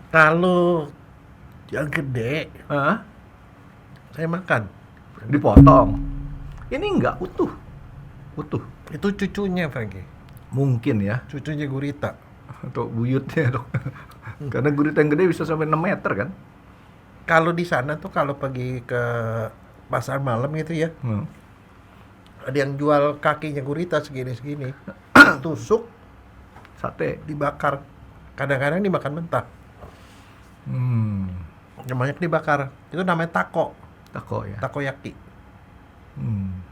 Kalau yang gede, Hah? saya makan. Dipotong. Ini nggak utuh. Utuh. Itu cucunya, Frankie. Mungkin ya. Cucunya gurita. Atau buyutnya, Dok. Karena gurita yang gede bisa sampai 6 meter kan. Kalau di sana tuh kalau pergi ke pasar malam gitu ya, ada yang jual kakinya gurita segini-segini. Tusuk, Sate. dibakar. Kadang-kadang dimakan mentah. Yang banyak dibakar. Itu namanya tako. Tako ya. Takoyaki. Hmm.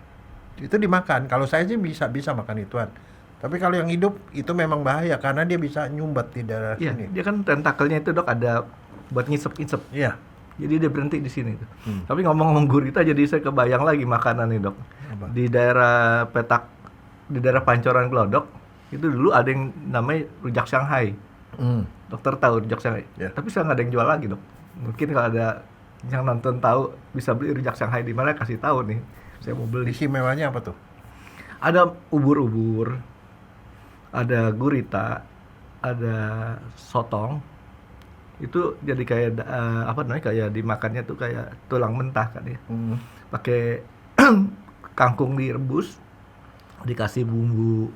Itu dimakan. Kalau saya sih bisa makan ituan. Tapi kalau yang hidup itu memang bahaya karena dia bisa nyumbat di daerah Iya, sini. dia kan tentakelnya itu, Dok, ada buat ngisep-ngisep. Iya. Jadi dia berhenti di sini tuh. Tapi ngomong-ngomong gurita, jadi saya kebayang lagi makanan nih, Dok. Apa? Di daerah Petak, di daerah Pancoran Glodok, itu dulu ada yang namanya rujak Shanghai. Dokter tahu rujak Shanghai? Ya. Tapi saya nggak ada yang jual lagi, Dok. Mungkin kalau ada yang nonton tahu bisa beli rujak Shanghai di mana, kasih tahu nih. Saya mau beli. Istimewanya apa tuh? Ada ubur-ubur, ada gurita, ada sotong. Itu jadi kayak apa namanya, kayak dimakannya tuh kayak tulang mentah kan ya. Pakai kangkung direbus, dikasih bumbu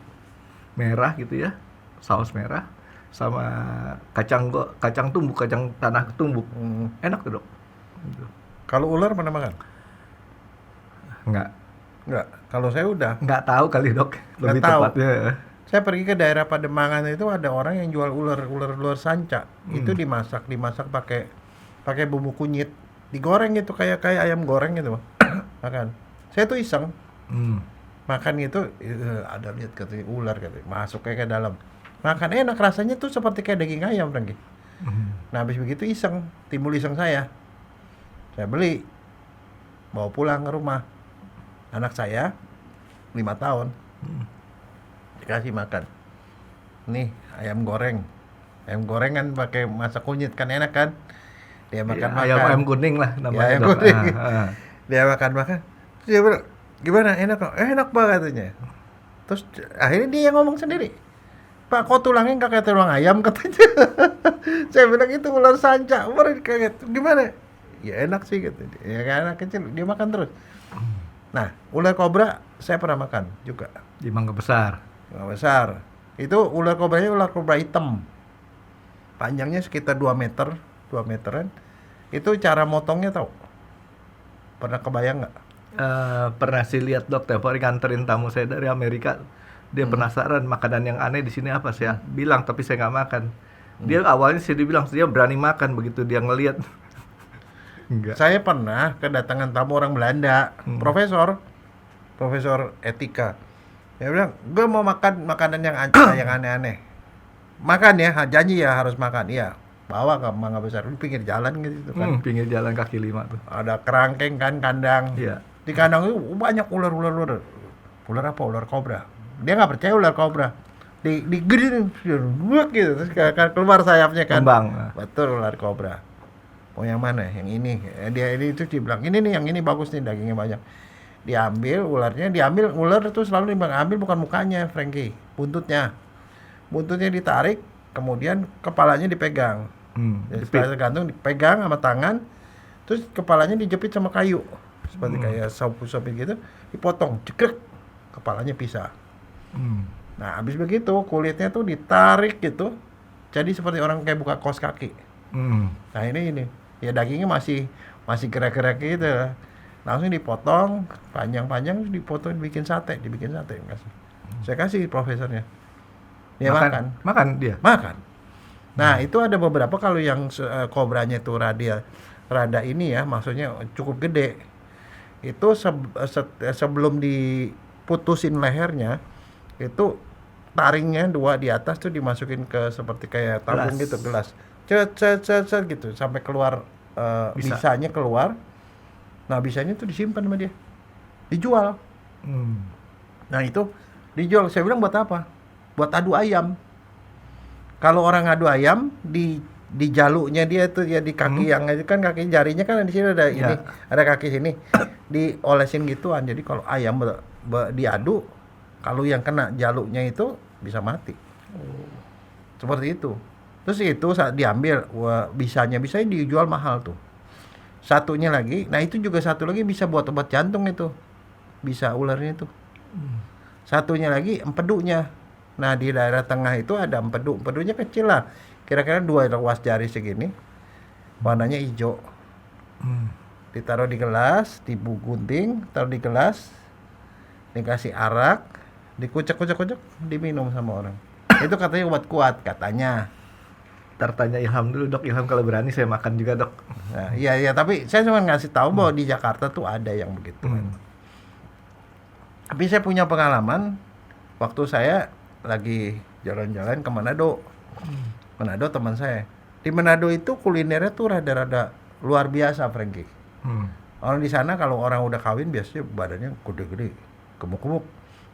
merah gitu ya, saus merah, sama kacang tumbuk, kacang tanah tumbuk. Enak tuh, Dok. Gitu. Kalau ular pernah makan? Enggak Kalau saya udah. Tahu kali, Dok. Lebih Nggak tahu. tepatnya. Saya pergi ke daerah Pademangan itu ada orang yang jual ular sanca. Itu dimasak pakai bumbu kunyit, digoreng gitu kayak ayam goreng gitu, makan. Saya tuh iseng makan gitu, ada lihat katanya ular katanya masuk kayak ke dalam. Makan enak, rasanya tuh seperti kayak daging ayam, Franky. Nah, habis begitu timbul iseng saya. Saya beli, bawa pulang ke rumah. Anak saya 5 tahun. Dikasih makan. Nih, ayam goreng kan pakai masak kunyit kan enak kan? Dia makan. Ayam kuning lah namanya, Ya, ayam Dok. kuning. Dia makan. Terus dia bilang, gimana? Enak kok? Enak banget katanya. Terus akhirnya dia yang ngomong sendiri. Pak, kok tulangnya nggak kayak tulang ayam katanya. Saya bilang itu ular sanca. Baru kaget. Gimana? Ya enak sih katanya. Ya kayak anak kecil, dia makan terus. Nah, ular kobra saya pernah makan juga. Di Mangga Besar. Nggak besar. Itu ular kobranya ular kobra hitam. Panjangnya sekitar 2 meteran. Itu cara motongnya tahu? Pernah kebayang nggak? Pernah sih lihat, Dok, tiap hari nganterin tamu saya dari Amerika. Dia penasaran makanan yang aneh di sini apa, saya bilang tapi saya nggak makan. Dia awalnya sih dibilang dia berani makan, begitu dia ngelihat enggak. Saya pernah kedatangan tamu orang Belanda, profesor etika. Dia bilang, gue mau makan makanan yang yang aneh-aneh. Makan ya, janji ya harus makan. Iya, bawa ke Mangga Besar, di pinggir jalan gitu kan. Pinggir jalan kaki 5 tuh. Ada kerangkeng kan, kandang. Iya. Di kandang itu banyak ular. Ular apa? Ular kobra. Dia nggak percaya ular kobra. Digedein gitu, terus keluar sayapnya kan. Kembang. Betul, ular kobra. Oh yang mana? Yang ini. Dia ini itu dibilang, ini nih yang ini bagus nih, dagingnya banyak. Diambil ular itu selalu diambil bukan mukanya, Frankie, buntutnya ditarik, kemudian kepalanya dipegang. Tergantung dipegang sama tangan, terus kepalanya dijepit sama kayu seperti kayak sop gitu, dipotong, cekrek, kepalanya pisah. Nah habis begitu kulitnya tuh ditarik gitu, jadi seperti orang kayak buka kaos kaki. Nah ini ya dagingnya masih gerak-gerak gitu, langsung dipotong panjang-panjang, dipotong dibikin sate. Saya kasih profesornya, dia makan dia. Nah itu ada beberapa, kalau yang kobranya itu rada ini ya, maksudnya cukup gede, itu sebelum diputusin lehernya itu taringnya 2 di atas tuh dimasukin ke seperti kayak tabung gitu, gelas, cet gitu sampai keluar, bisanya keluar. Nah bisanya tuh disimpan sama dia, dijual. Nah itu dijual, saya bilang buat apa? Buat adu ayam. Kalau orang adu ayam di jaluknya dia tuh ya, di kaki yang itu kan, kaki jarinya kan di sini ada ini, ada kaki sini, diolesin gituan. Jadi kalau ayam diadu, kalau yang kena jaluknya itu bisa mati. Seperti itu. Terus itu saat diambil, bisanya dijual mahal tuh. Satunya lagi, nah itu juga satu lagi bisa buat obat jantung itu, bisa ularnya itu. Satunya lagi empedunya. Nah di daerah tengah itu ada empedunya kecil lah, kira-kira 2 ruas jari segini, warnanya hijau. Ditaruh di gelas, digunting, taruh di gelas, dikasih arak, dikucek-kucek, diminum sama orang. Itu katanya obat kuat katanya. Ntar tanya Ilham dulu, Dok. Ilham kalau berani saya makan juga, Dok. Nah, iya, tapi saya cuma ngasih tahu bahwa di Jakarta tuh ada yang begitu. Tapi saya punya pengalaman waktu saya lagi jalan-jalan ke Manado. Manado teman saya. Di Manado itu kulinernya tuh rada-rada luar biasa, Frankie. Orang di sana kalau orang udah kawin biasanya badannya gede-gede, gemuk-gemuk.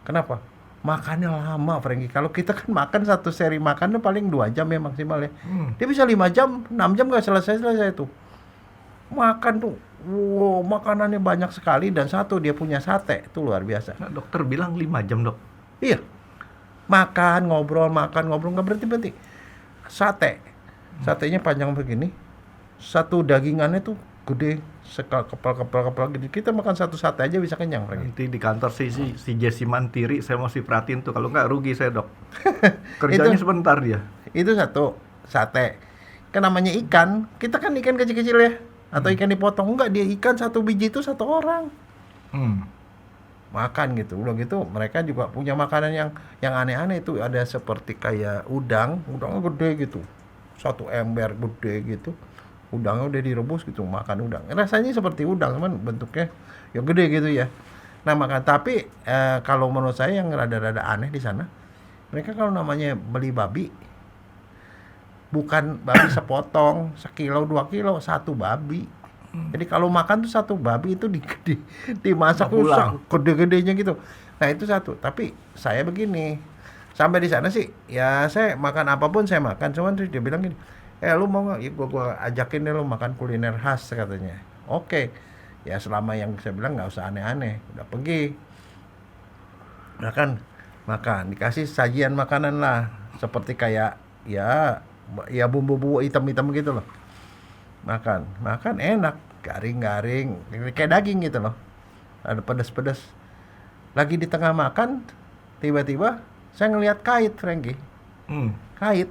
Kenapa? Makannya lama, Frankie. Kalau kita kan makan satu seri makan tuh paling 2 jam ya maksimal ya. Dia bisa 5 jam, 6 jam nggak selesai tuh. Makan tuh, wow, makanannya banyak sekali, dan satu dia punya sate, itu luar biasa. Nah, dokter bilang 5 jam, Dok. Iya. Makan, ngobrol, nggak berhenti. Satenya panjang begini. Satu dagingannya tuh gede, kepal gitu. Kita makan satu sate aja bisa kenyang, Frankie. Nanti di kantor si Jesse Mantiri saya mesti perhatiin tuh, kalau nggak rugi saya, Dok. Kerjanya sebentar dia. Itu satu sate. Kan namanya ikan, kita kan ikan kecil-kecil ya, atau ikan dipotong, enggak, dia ikan satu biji itu 1 orang. Makan gitu. Udah gitu mereka juga punya makanan yang aneh-aneh itu, ada seperti kayak udangnya gede gitu. 1 ember gede gitu. Udangnya udah direbus gitu, makan udang. Rasanya seperti udang, cuman bentuknya yang gede gitu ya. Nah, makan. Tapi kalau menurut saya yang rada-rada aneh di sana, mereka kalau namanya beli babi, bukan babi sepotong, 1 kilo, 2 kilo, 1 babi. Jadi kalau makan tuh 1 babi itu dimasak tuh gede-gedenya gitu. Nah itu satu. Tapi saya begini, sampai di sana sih, ya saya makan apapun saya makan. Cuman terus dia bilang gini, lu mau nggak? Ya, gua ajakin deh lu makan kuliner khas katanya. Oke. Ya selama yang saya bilang nggak usah aneh-aneh, udah pergi. Makan, dikasih sajian makanan lah, seperti kayak ya bumbu-bumbu hitam-hitam gitu loh. Makan enak, garing-garing, kayak daging gitu loh. Ada pedas-pedas. Lagi di tengah makan, tiba-tiba saya ngelihat kait, Frankie. Kait.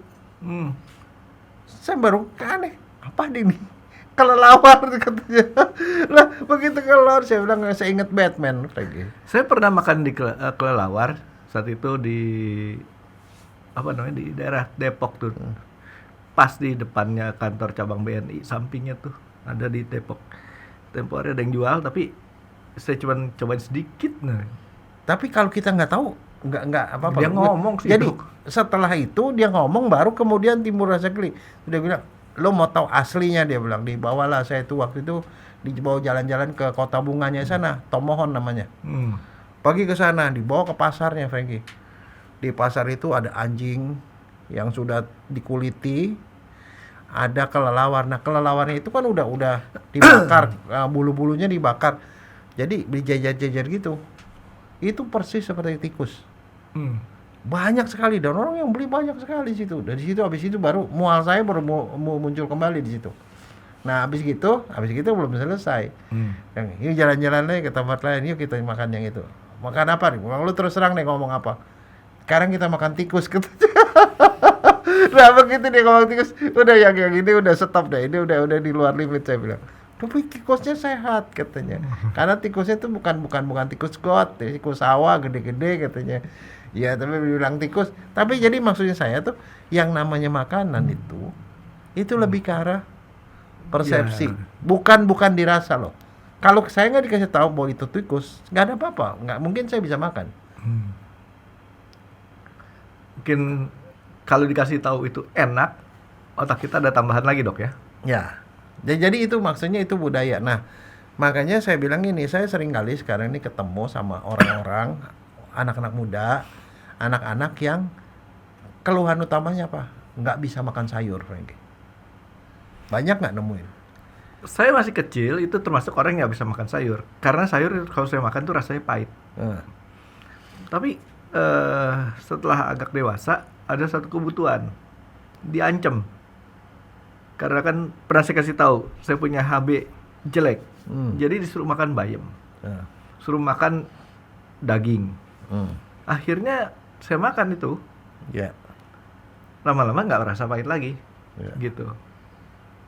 Saya baru aneh, apa ini? Kelelawar katanya. Lah begitu kelelawar, saya bilang saya inget Batman, Frankie. Saya pernah makan di kelelawar Saat itu di di daerah Depok tuh. Pas di depannya kantor cabang BNI, sampingnya tuh ada di Depok. Tempo hari ada yang jual, tapi saya cuma cobain sedikit. Nah, Tapi kalau kita nggak tahu, nggak apa-apa. dia ngomong sih. Jadi Dok. setelah itu dia ngomong, baru kemudian timbul rasa geli. Dia bilang, lo mau tahu aslinya, dia bilang. Dibawalah saya itu waktu itu dibawa jalan-jalan ke kota bunganya sana, Tomohon namanya. Pergi ke sana, dibawa ke pasarnya, Frankie. Di pasar itu ada anjing yang sudah dikuliti, ada kelelawar. Nah, kelelawarnya itu kan udah dibakar, bulu-bulunya dibakar. Jadi dijajar-jajar gitu. Itu persis seperti tikus. Banyak sekali, dan orang yang beli banyak sekali di situ. Dari situ, habis itu baru mual saya baru muncul kembali di situ. Nah, habis gitu belum selesai. Yang ini jalan-jalan lagi ke tempat lain, yuk kita makan yang itu. Makan apa nih? Lu terus terang nih ngomong apa? Sekarang kita makan tikus gitu. Nah, begitu dia ngomong tikus, udah yang ini udah stop deh. Ini udah di luar limit, saya bilang. Tapi tikusnya sehat katanya. Karena tikusnya itu bukan tikus got, tikus sawah gede-gede katanya. Ya, tapi bilang tikus. Tapi jadi maksudnya saya tuh yang namanya makanan itu lebih ke arah persepsi. Bukan dirasa loh. Kalau saya nggak dikasih tahu bahwa itu tikus, nggak ada apa-apa. Nggak mungkin saya bisa makan. Mungkin kalau dikasih tahu itu enak, otak kita ada tambahan lagi, Dok ya. Ya. Jadi itu maksudnya itu budaya. Nah, makanya saya bilang ini, saya sering kali sekarang ini ketemu sama orang-orang, anak-anak muda, anak-anak yang keluhan utamanya apa? Nggak bisa makan sayur, Frankie. Banyak nggak nemuin? Saya masih kecil, itu termasuk orang yang nggak bisa makan sayur. Karena sayur kalau saya makan tuh rasanya pahit. Tapi setelah agak dewasa, ada satu kebutuhan. Diancam. Karena kan pernah saya kasih tahu, saya punya HB jelek. Jadi disuruh makan bayam. Suruh makan daging. Akhirnya saya makan itu. Ya. Lama-lama nggak merasa pahit lagi. Gitu.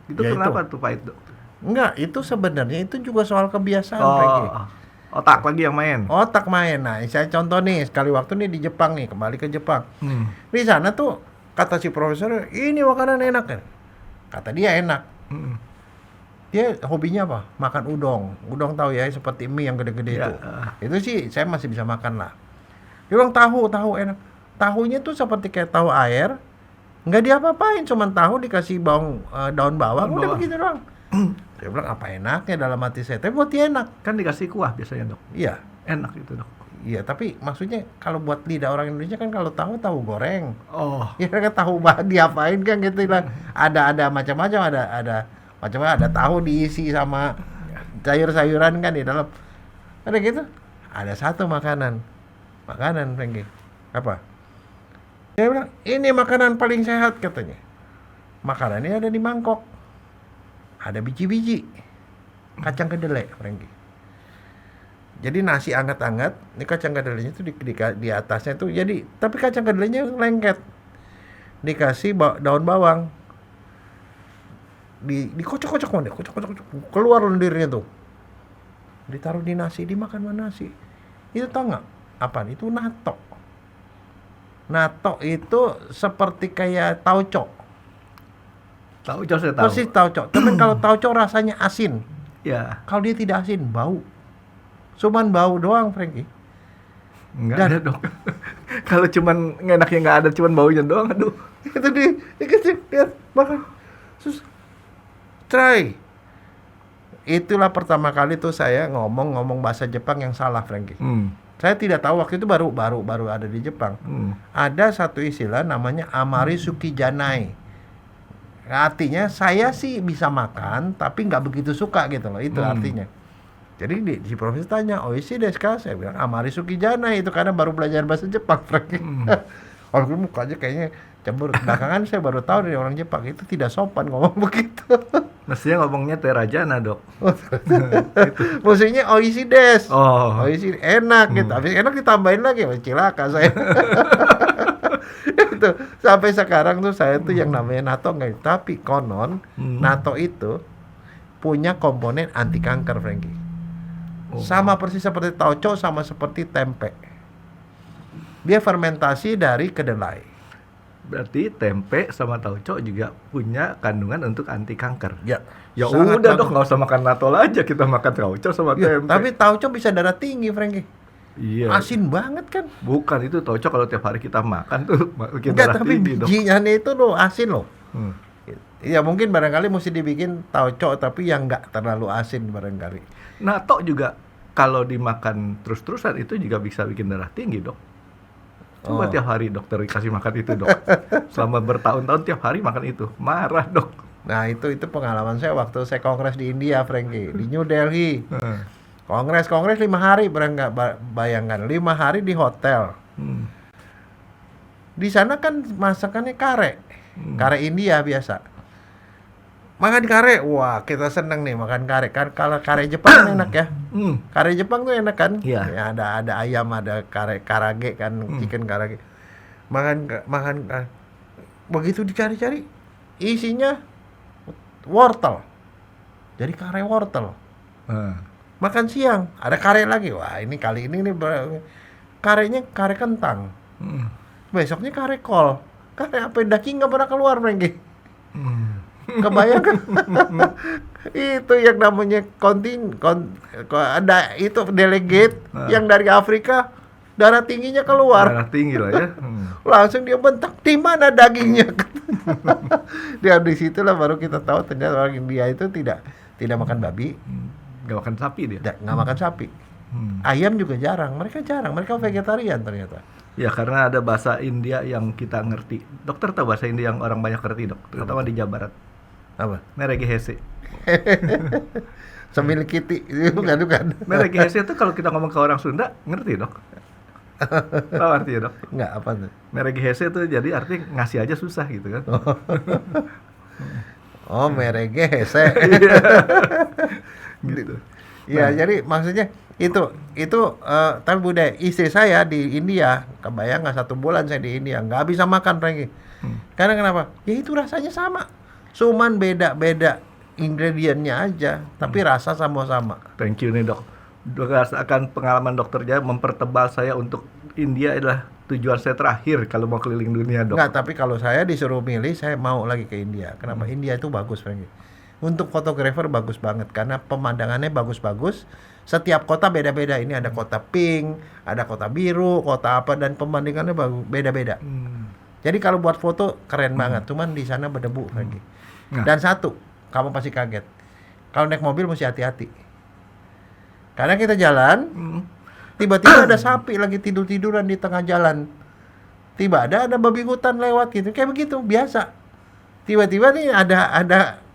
Itu Ya, kenapa tuh pahit, Dok? Enggak, itu sebenarnya itu juga soal kebiasaan, Frankie. Otak lagi yang main. Otak main. Nah, saya contoh nih, sekali waktu nih di Jepang nih, kembali ke Jepang. Di sana tuh kata si profesor, ini makanan enak kan? Kata dia enak. Dia hobinya apa? Makan udong. Udong tahu ya, seperti mie yang gede-gede Ya, itu. Itu sih saya masih bisa makan lah. Dia bilang tahu enak. Tahunya tuh seperti kayak tahu air, nggak diapa-apain, cuman tahu dikasih daun bawang, udah begitu doang. Dia bilang apa enaknya dalam hati saya, tapi buat dia enak. Kan dikasih kuah biasanya, Dok. Iya. Enak itu, Dok. Iya, tapi maksudnya kalau buat lidah orang Indonesia kan kalau tahu goreng. Oh. Ya kan tahu diapain kan gitu lah. Ada macam-macam, ada macam-macam, ada tahu diisi sama sayur-sayuran kan di dalam. Ada gitu. Ada satu makanan, Frankie. Apa? Dia bilang, ini makanan paling sehat katanya. Makanannya ada di mangkok. Ada biji-biji. Kacang kedelai, Frankie. Jadi nasi anget-anget, ini kacang kedelainya itu di atasnya tuh. Jadi, tapi kacang kedelainya lengket. Dikasih daun bawang. Dikocok-kocok mana? Kocok. Keluar lendirnya tuh. Ditaruh di nasi, dimakan sama nasi. Itu tau nggak? Apaan? Itu nato. Nato itu seperti kayak tauco. Tauco saya tahu. Persis tauco. Tapi kalau tauco rasanya asin. Ya. Kalau dia tidak asin, bau. Cuman bau doang, Frankie. Enggak ada, Dok. Kalau cuman enaknya nggak ada, cuman baunya doang, aduh. Itu dikasih, lihat, makan. Sus, try. Itulah pertama kali tuh saya ngomong bahasa Jepang yang salah, Frankie. Saya tidak tahu waktu itu baru ada di Jepang. Ada satu istilah namanya amari suki janai. Artinya saya sih bisa makan tapi nggak begitu suka gitu loh, itu artinya. Jadi si profesor tanya, oishi desu ka? Saya bilang amari suki janai, itu karena baru belajar bahasa Jepang, Frankie. Orang mukanya kayaknya cemburu. Belakangan saya baru tahu dari orang Jepang itu tidak sopan ngomong begitu. Mestinya ngomongnya terajana, Dok. Maksudnya oishi desu. Oh. Oishi enak gitu. Habis enak ditambahin lagi, cilaka saya. Itu sampai sekarang tuh saya tuh yang namanya nato nggak. Tapi konon nato itu punya komponen anti kanker, Frankie. Sama persis seperti tauco, sama seperti tempe. Dia fermentasi dari kedelai. Berarti tempe sama tauco juga punya kandungan untuk anti kanker. Ya. Ya sangat udah bagus. dong, nggak usah makan natol aja, kita makan tauco sama Ya, tempe. tapi tauco bisa darah tinggi, Frankie. Iya. Asin banget kan? Bukan, itu tauco kalau tiap hari kita makan tuh bikin Enggak, darah tapi tinggi dong. bijinya itu loh asin loh. Hmm. Ya mungkin barangkali mesti dibikin tauco tapi yang nggak terlalu asin barangkali. Nato juga kalau dimakan terus-terusan itu juga bisa bikin darah tinggi, Dok. Coba Oh. tiap hari dokter dikasih makan itu, Dok. Selama bertahun-tahun tiap hari makan itu. Marah, Dok. Nah itu pengalaman saya waktu saya kongres di India, Frankie, di New Delhi. Kongres 5 hari, bayangkan 5 hari di hotel. Hmm. Di sana kan masakannya kare, kare India biasa. Makan kare, wah kita seneng nih makan kare. Kan kalau kare Jepang enak ya. Hmm. Kare Jepang tuh enak kan? Iya. Ya, ada ayam, ada karage kan, chicken karage. Makan begitu dicari-cari isinya wortel. Jadi kare wortel. Makan siang ada kare lagi. Wah, ini kali ini nih karenya kare kentang. Hmm. Besoknya kare kol. Kare apa daging nggak pernah keluar, Frankie. Hmm. Kebayang kan? Itu yang namanya ada itu delegate yang dari Afrika, darah tingginya keluar. Darah tinggi lah ya. Langsung dia bentak, di mana dagingnya? Dia di situlah baru kita tahu ternyata orang India itu tidak makan babi, Gak makan sapi dia. nggak makan sapi. Ayam juga jarang, mereka vegetarian ternyata. Ya karena ada bahasa India yang kita ngerti. Dokter tahu bahasa India yang orang banyak ngerti, Dok? Terutama di Jawa Barat. Apa? Merege hese. Semil kiti, bukan. Merege hese itu kalau kita ngomong ke orang Sunda, ngerti, Dok? Tahu artinya, Dok? Nggak apa tuh? Merege hese itu jadi arti ngasih aja susah gitu kan. Oh, merege hese. Gitu. Ya, jadi maksudnya itu tapi budaya istri saya di India, kebayang nggak 1 bulan saya di India nggak bisa makan lagi. Karena kenapa? Ya itu rasanya sama, cuman beda-beda ingredientnya aja, tapi rasa sama-sama. Thank you nih, Dok. Berdasarkan pengalaman dokter Jaya mempertebal saya untuk India adalah tujuan saya terakhir kalau mau keliling dunia, Dok. Nggak, tapi kalau saya disuruh milih, saya mau lagi ke India. Kenapa? India itu bagus, Frankie. Untuk fotografer bagus banget karena pemandangannya bagus-bagus. Setiap kota beda-beda. Ini ada kota pink, ada kota biru, kota apa, dan pemandangannya beda-beda. Jadi kalau buat foto keren banget. Cuman di sana berdebu, Frankie. Nah. Dan satu, kamu pasti kaget. Kalau naik mobil mesti hati-hati. Karena kita jalan, tiba-tiba ada sapi lagi tidur-tiduran di tengah jalan. Tiba ada babi hutan lewat gitu, kayak begitu biasa. Tiba-tiba nih ada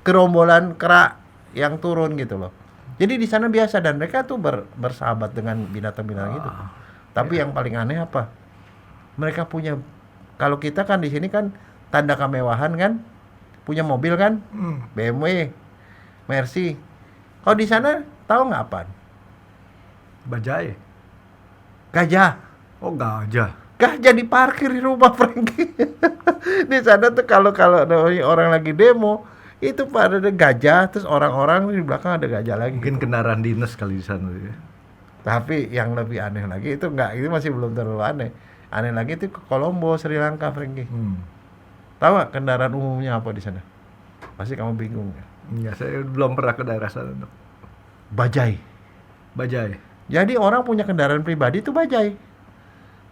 gerombolan kera yang turun gitu loh. Jadi di sana biasa dan mereka tuh bersahabat dengan binatang-binatang itu. Tapi yang paling aneh apa? Mereka punya, kalau kita kan di sini kan tanda kemewahan kan, punya mobil kan, BMW, Mercy. Kalau di sana tahu nggak apaan? Bajai. Gajah. Oh, gajah. Gajah diparkir di rumah, Frankie. Di sana tuh kalau orang lagi demo itu pada ada gajah, terus orang-orang di belakang ada gajah lagi. Mungkin kendaraan dinas kali di sana ya. Tapi yang lebih aneh lagi itu itu masih belum terlalu aneh. Aneh lagi itu ke Colombo, Sri Lanka, Frankie. Tahu nggak kendaraan umumnya apa di sana? Pasti kamu bingung ya. Ya, saya belum pernah ke daerah sana, Dok. Bajai. Bajai. Jadi orang punya kendaraan pribadi itu bajai.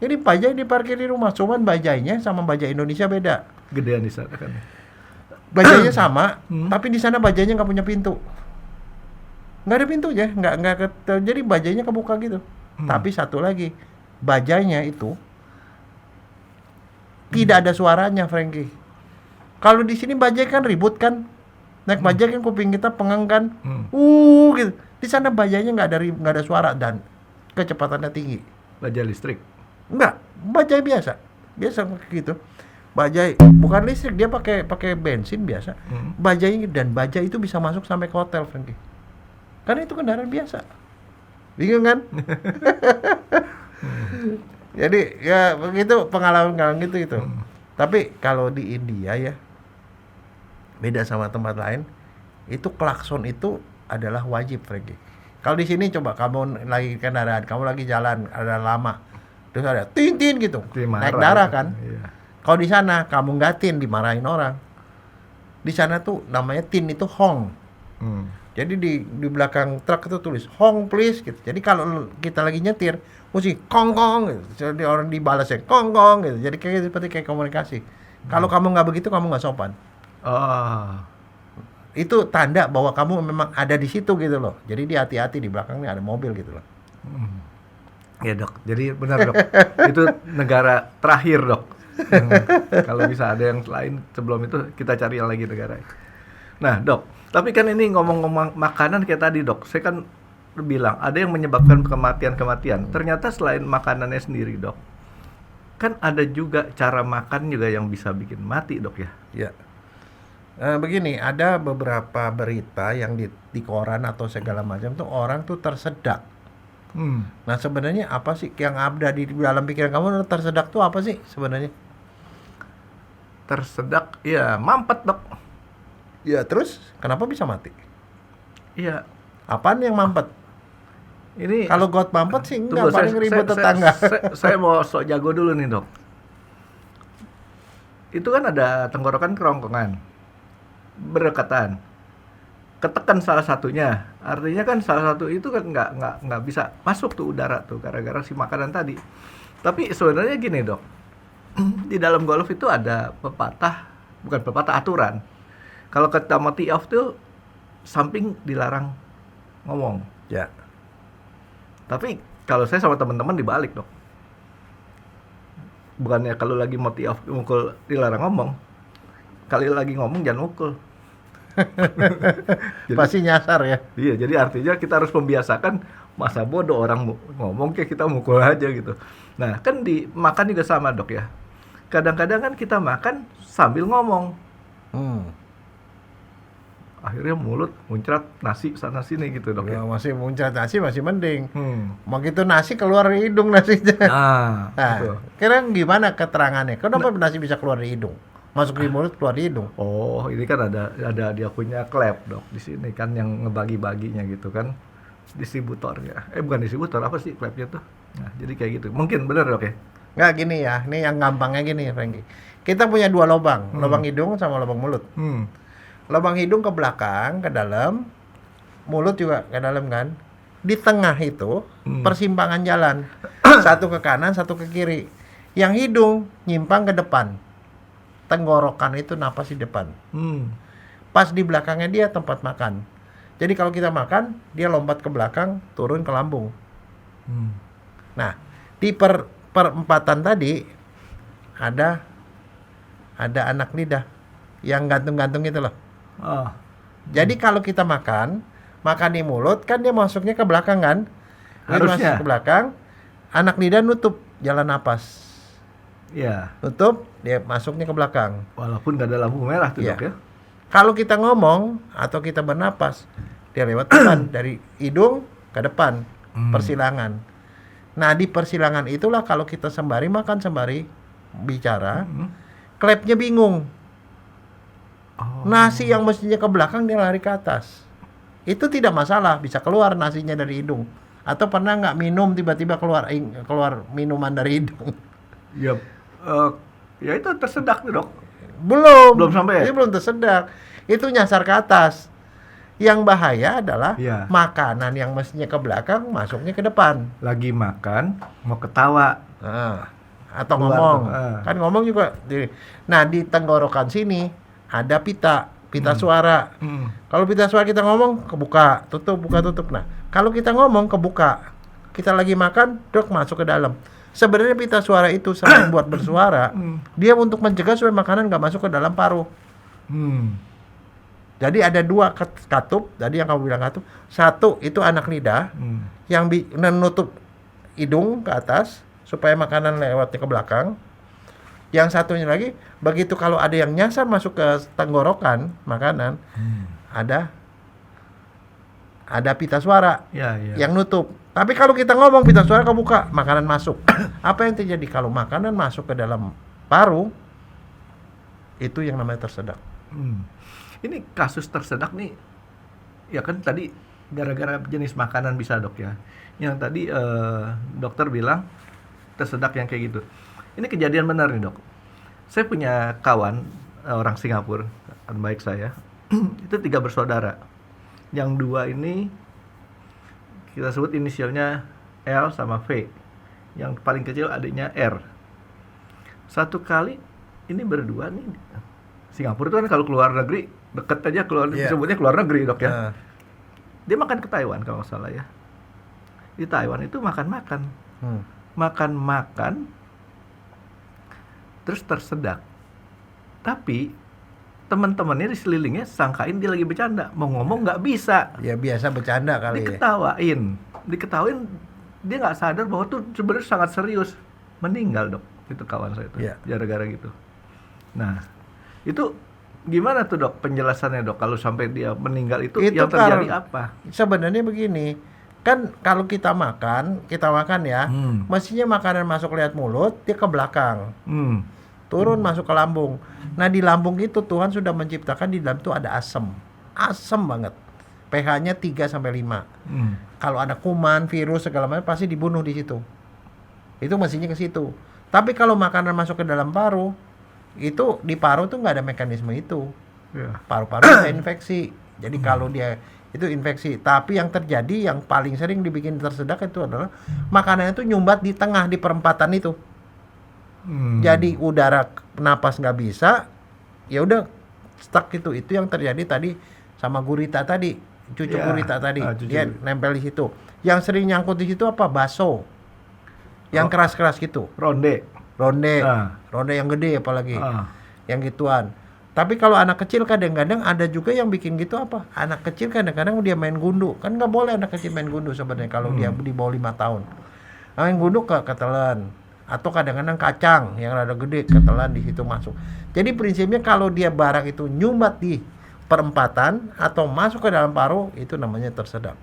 Jadi bajai diparkir di rumah, cuman bajainya sama bajai Indonesia beda. Gedean di sana kan. Bajainya sama, tapi di sana bajainya nggak punya pintu. Nggak ada pintunya, jadi bajainya kebuka gitu. Tapi satu lagi, bajainya itu tidak ada suaranya, Frankie. Kalau di sini bajai kan ribut kan, naik bajai kan kuping kita pengang kan, gitu. Di sana bajainya nggak ada suara dan kecepatannya tinggi. Bajai listrik. Enggak, bajai biasa gitu. Bajai bukan listrik, dia pakai bensin biasa. Bajai dan bajai itu bisa masuk sampai ke hotel, Frankie. Karena itu kendaraan biasa. Bingung kan? Jadi ya begitu pengalaman gitu itu. Tapi kalau di India ya beda sama tempat lain. Itu klakson itu adalah wajib, Frankie. Kalau di sini coba kamu lagi kendaraan, kamu lagi jalan ada lama, Terus ada tin gitu, Marah naik darah gitu. kan. Iya. Kalau di sana kamu nggak tin, dimarahin orang. Di sana tuh namanya tin itu hong. Jadi di belakang truk itu tulis hong please gitu. Jadi kalau kita lagi nyetir, mesti kong kong gitu. Jadi orang dibalasnya kong kong gitu. Jadi seperti kayak komunikasi. Kalau kamu nggak begitu, kamu nggak sopan. Oh. Itu tanda bahwa kamu memang ada di situ gitu loh. Jadi dia hati-hati, di belakangnya ada mobil gitu loh. Ya dok, jadi benar dok. Itu negara terakhir dok. Kalau bisa ada yang lain sebelum itu, kita cari yang lagi negara. Nah dok, tapi kan ini ngomong-ngomong makanan kayak tadi dok, saya kan bilang ada yang menyebabkan kematian. Ternyata selain makanannya sendiri dok, kan ada juga cara makan juga yang bisa bikin mati dok ya. Ya. Begini, ada beberapa berita yang di koran atau segala macam tuh orang tuh tersedak. Nah sebenarnya apa sih yang ada di dalam pikiran kamu? Tersedak tuh apa sih sebenarnya? Tersedak, ya mampet dok. Ya terus kenapa bisa mati? Iya. Apaan yang mampet? Ini Kalau got mampet sih enggak, tunggu, paling ribut tetangga. Saya mau sok jago dulu nih dok. Itu kan ada tenggorokan kerongkongan, berdekatan, ketekan salah satunya, artinya kan salah satu itu kan nggak bisa masuk tuh udara tuh gara-gara si makanan tadi. Tapi sebenarnya gini dok, di dalam golf itu ada bukan pepatah, aturan. Kalau kita mau tee off tuh samping dilarang ngomong. Ya. Tapi kalau saya sama teman-teman dibalik dok. Bukannya kalau lagi mau tee off mukul dilarang ngomong. Kali lagi ngomong jangan mukul. Pasti nyasar ya. Iya, jadi artinya kita harus membiasakan masa bodoh orang ngomong kayak kita mukul aja gitu. Nah, kan di makan juga sama dok ya. Kadang-kadang kan kita makan sambil ngomong. Akhirnya mulut muncrat nasi sana sini gitu dok Ya, ya. masih muncrat nasi masih mending. Begitu nasi keluar dari hidung nasinya. Nah, betul. Kira gimana keterangannya? Kenapa nasi bisa keluar dari hidung? Masuk di mulut, keluar di hidung. Oh, ini kan ada dia punya klep dok di sini kan yang ngebagi-baginya gitu kan, distributornya. Bukan distributor, apa sih klepnya tuh? Nah, jadi kayak gitu. Mungkin benar dok ya? Nggak gini ya, ini yang gampangnya gini Franky. Kita punya dua lubang, lubang hidung sama lubang mulut. Lubang hidung ke belakang, ke dalam, mulut juga ke dalam kan. Di tengah itu persimpangan jalan, satu ke kanan, satu ke kiri. Yang hidung nyimpang ke depan. Tenggorokan itu napas di depan. Pas di belakangnya dia tempat makan. Jadi kalau kita makan, dia lompat ke belakang, turun ke lambung. Nah, di perempatan tadi ada anak lidah yang gantung-gantung itu loh. Jadi kalau kita makan di mulut kan dia masuknya ke belakang kan? Harusnya. Masuk ke belakang, anak lidah nutup jalan napas. Iya. Tutup, dia masuknya ke belakang. Walaupun nggak ada lampu merah tuh Iya. dok ya. Kalau kita ngomong atau kita bernapas, dia lewat depan dari hidung ke depan, persilangan. Nah, di persilangan itulah kalau kita sembari makan, sembari bicara, klepnya bingung. Nasi yang mestinya ke belakang dia lari ke atas. Itu tidak masalah, bisa keluar nasinya dari hidung. Atau pernah nggak minum tiba-tiba keluar minuman dari hidung? Ya, ya itu tersedak tuh dok. Belum sampai ya? Dia belum tersedak. Itu nyasar ke atas. Yang bahaya adalah Iya. makanan yang mestinya ke belakang masuknya ke depan. Lagi makan mau ketawa. Atau Keluar ngomong. tuh, Kan ngomong juga. Nah, di tenggorokan sini ada pita suara. Kalau pita suara kita ngomong kebuka, tutup, buka, tutup. Nah, kalau kita ngomong kebuka, kita lagi makan, dok masuk ke dalam. Sebenarnya pita suara itu selain buat bersuara, dia untuk mencegah supaya makanan nggak masuk ke dalam paru. Jadi ada dua katup, tadi yang kamu bilang katup. Satu itu anak lidah yang menutup hidung ke atas supaya makanan lewatnya ke belakang. Yang satunya lagi, begitu kalau ada yang nyasar masuk ke tenggorokan makanan, ada pita suara Ya. yang nutup. Tapi kalau kita ngomong pita suara kebuka, makanan masuk. Apa yang terjadi kalau makanan masuk ke dalam paru? Itu yang namanya tersedak. Ini kasus tersedak nih, ya kan tadi gara-gara jenis makanan bisa dok ya. Yang tadi dokter bilang tersedak yang kayak gitu. Ini kejadian benar nih dok. Saya punya kawan orang Singapura, teman baik saya. Itu 3 bersaudara. Yang 2 ini kita sebut inisialnya L sama V. Yang paling kecil adiknya R. Satu kali ini berdua nih, Singapura itu kan kalau keluar negeri deket aja keluar, disebutnya keluar negeri dok ya. Dia makan ke Taiwan kalau nggak salah ya. Di Taiwan itu makan-makan, makan-makan, terus tersedak. Tapi teman-temannya di sekelilingnya sangkain dia lagi bercanda, mau ngomong nggak bisa. Ya biasa bercanda kali Diketawain, dia nggak sadar bahwa tuh sebenarnya sangat serius. Meninggal dok, itu kawan saya itu, gara-gara gitu. Nah, itu gimana tuh dok penjelasannya dok kalau sampai dia meninggal itu yang terjadi apa? Sebenarnya begini, kan kalau kita makan ya, mestinya makanan masuk lewat mulut, dia ke belakang, turun masuk ke lambung. Nah di lambung itu Tuhan sudah menciptakan di dalam itu ada asam banget, pH-nya 3-5. Kalau ada kuman, virus segala macam pasti dibunuh di situ. Itu mestinya ke situ. Tapi kalau makanan masuk ke dalam paru, itu di paru tuh nggak ada mekanisme itu. Paru-paru bisa infeksi. Jadi kalau dia itu infeksi, tapi yang terjadi yang paling sering dibikin tersedak itu adalah makanan itu nyumbat di tengah, di perempatan itu. Jadi udara napas nggak bisa, ya udah stuck itu yang terjadi tadi sama gurita tadi, cucu gurita tadi, dia nempel di situ. Yang sering nyangkut di situ apa? Baso, yang keras-keras gitu. Ronde yang gede apalagi, yang gituan. Tapi kalau anak kecil kadang-kadang ada juga yang bikin gitu apa? Anak kecil kadang-kadang dia main gundu. Kan nggak boleh anak kecil main gundu sebenarnya kalau dia di bawah 5 tahun. Main gundu ketelan. Atau kadang-kadang kacang yang rada gede ketelan di situ masuk. Jadi prinsipnya kalau dia barang itu nyumbat di perempatan atau masuk ke dalam paru, itu namanya tersedak.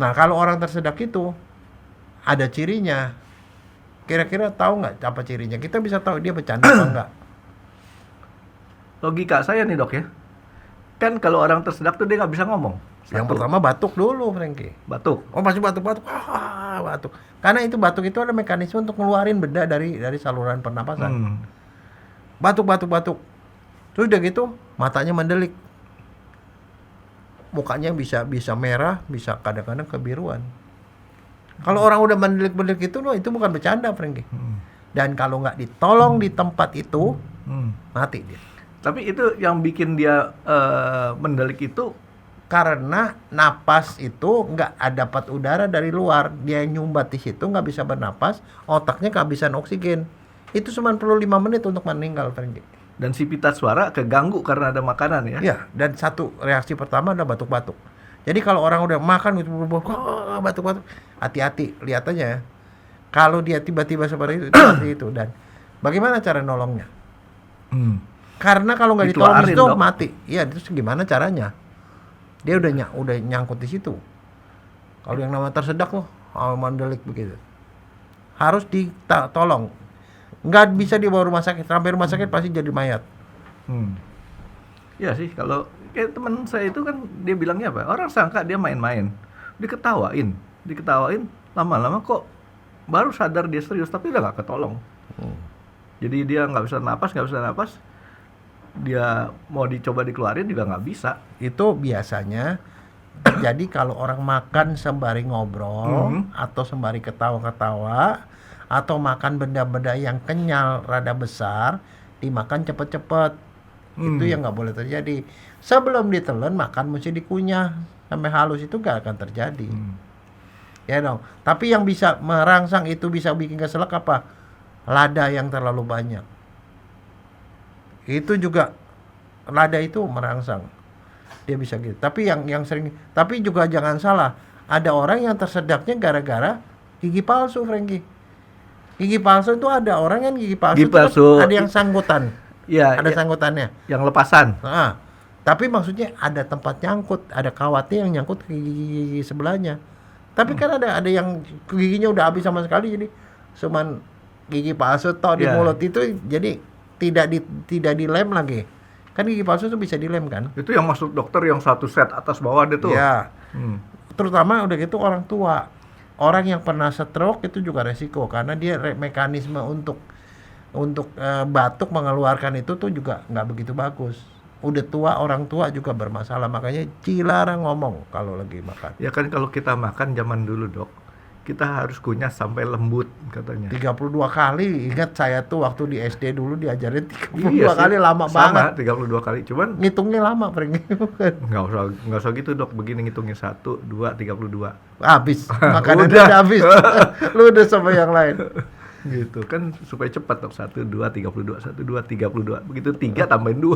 Nah kalau orang tersedak itu ada cirinya. Kira-kira tahu nggak apa cirinya? Kita bisa tahu dia bercanda apa enggak. Logika saya nih dok ya, kan kalau orang tersedak tuh dia nggak bisa ngomong. Yang pertama batuk dulu, Frankie. Batuk. Oh masih batuk. Batuk. Karena itu batuk itu ada mekanisme untuk ngeluarin benda dari saluran pernapasan. Batuk. Terus udah gitu matanya mendelik. Mukanya bisa merah, bisa kadang-kadang kebiruan. Kalau orang udah mendelik-mendelik itu bukan bercanda, Frankie. Dan kalau nggak ditolong di tempat itu, mati dia. Tapi itu yang bikin dia mendelik itu karena napas itu nggak dapat udara dari luar, dia nyumbat di situ nggak bisa bernapas, otaknya kehabisan oksigen. Itu cuma perlu 5 menit untuk meninggal, Frankie. Dan si pita suara keganggu karena ada makanan ya? Iya, dan satu reaksi pertama adalah batuk-batuk. Jadi kalau orang udah makan gitu batuk-batuk, hati-hati, lihat aja ya. Kalau dia tiba-tiba seperti itu dan bagaimana cara nolongnya? Karena kalau nggak ditolong itu mati. Iya, terus gimana caranya? Dia udah nyangkut di situ. Kalau yang namanya tersedak loh, mendelik begitu. Harus ditolong. Nggak bisa dibawa rumah sakit. Sampai rumah sakit pasti jadi mayat. Iya sih, kalau kayak teman saya itu kan dia bilangnya apa? Orang sangka dia main-main, diketawain, lama-lama kok baru sadar dia serius, tapi udah nggak ketolong. Jadi dia nggak bisa napas, dia mau dicoba dikeluarin juga nggak bisa. Itu biasanya jadi kalau orang makan sembari ngobrol atau sembari ketawa-ketawa atau makan benda-benda yang kenyal rada besar, dimakan cepet-cepet. Itu yang nggak boleh terjadi. Sebelum ditelan makan mesti dikunyah sampai halus, itu nggak akan terjadi. Ya dong. Tapi yang bisa merangsang itu bisa bikin keselak apa? Lada yang terlalu banyak. Itu juga lada itu merangsang. Dia bisa gitu. Tapi yang sering, tapi juga jangan salah, ada orang yang tersedaknya gara-gara gigi palsu, Frankie. Gigi palsu itu ada orang yang gigi palsu. Kan ada yang sangkutan. Ya, ada sangkutannya. Yang lepasan. Tapi maksudnya ada tempat nyangkut, ada kawatnya yang nyangkut ke gigi sebelahnya. Tapi kan ada yang giginya udah habis sama sekali, jadi cuman gigi palsu toh di mulut itu, jadi tidak dilem lagi. Kan gigi palsu itu bisa dilem kan? Itu yang maksud dokter yang satu set atas bawah itu. Iya. Terutama udah gitu orang tua. orang yang pernah stroke itu juga resiko karena dia mekanisme untuk batuk mengeluarkan itu tuh juga nggak begitu bagus. Udah tua, orang tua juga bermasalah, makanya dilarang ngomong kalau lagi makan. Ya kan kalau kita makan zaman dulu dok, kita harus kunyah sampai lembut katanya. 32 kali, ingat saya tuh waktu di SD dulu diajarin 32 Iya sih, kali lama sama, banget. 32 kali, cuman Ngitungnya lama, Frank. nggak usah gitu dok, begini ngitungnya 1, 2, 32. Habis, makanannya Udah. udah habis. Lu udah sama yang lain. Gitu kan supaya cepat dok, 1, 2, 32, 1, 2, 32, begitu 3 tambahin 2,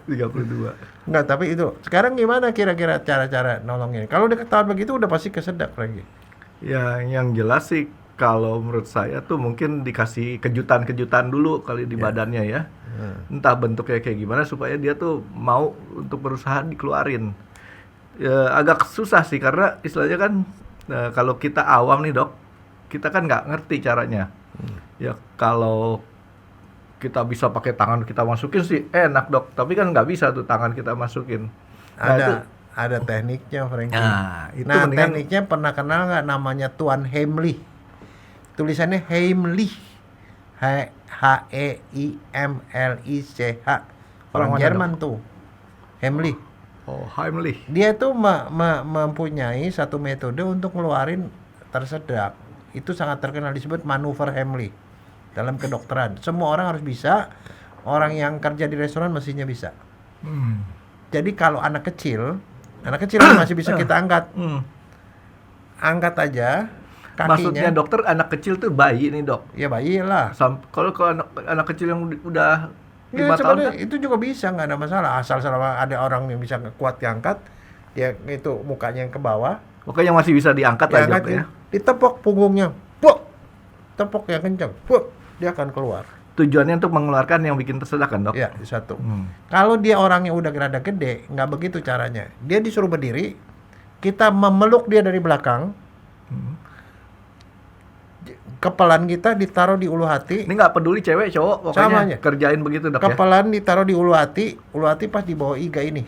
32. Enggak, tapi itu sekarang gimana kira-kira cara-cara nolongnya? Kalau udah ketahuan begitu udah pasti kesedap, Frank. Ya yang jelas sih kalau menurut saya tuh mungkin dikasih kejutan-kejutan dulu kali di badannya ya. Entah bentuknya kayak gimana supaya dia tuh mau untuk berusaha dikeluarin. Ya, agak susah sih karena istilahnya kan kalau kita awam nih dok, kita kan nggak ngerti caranya. Ya kalau kita bisa pakai tangan kita masukin sih enak dok, tapi kan nggak bisa tuh tangan kita masukin. Nah, itu, Ada tekniknya, Frankie. nah itu Nah, mendingan tekniknya pernah kenal nggak namanya Tuan Heimlich? Tulisannya Heimlich. Heimlich. Orang Orang mana, Jerman tuh. Heimlich. oh Heimlich. Dia tuh mempunyai satu metode untuk ngeluarin tersedak. Itu sangat terkenal, disebut manuver Heimlich dalam kedokteran. Semua orang harus bisa. Orang yang kerja di restoran mestinya bisa. Jadi kalau anak kecil masih bisa kita angkat. Angkat aja kakinya. Maksudnya dokter anak kecil tuh bayi nih dok. Ya bayi lah. Kalau anak kecil yang udah 5 Ya, tahun sebenarnya kan, itu juga bisa, nggak ada masalah. Asal selama ada orang yang bisa kuat diangkat, dia itu mukanya yang ke bawah. pokoknya masih bisa diangkat lah dok ya. Ditepok punggungnya, puk, tepok yang kencang, puk, dia akan keluar. Tujuannya untuk mengeluarkan yang bikin tersedak kan dok? Ya, satu. Kalau dia orangnya udah rada gede, nggak begitu caranya. Dia disuruh berdiri, kita memeluk dia dari belakang, kepelan kita ditaruh di ulu hati. Ini nggak peduli cewek cowok, pokoknya Sama aja. kerjain begitu dok ya. Kepelan ditaruh di ulu hati pas di bawah iga ini,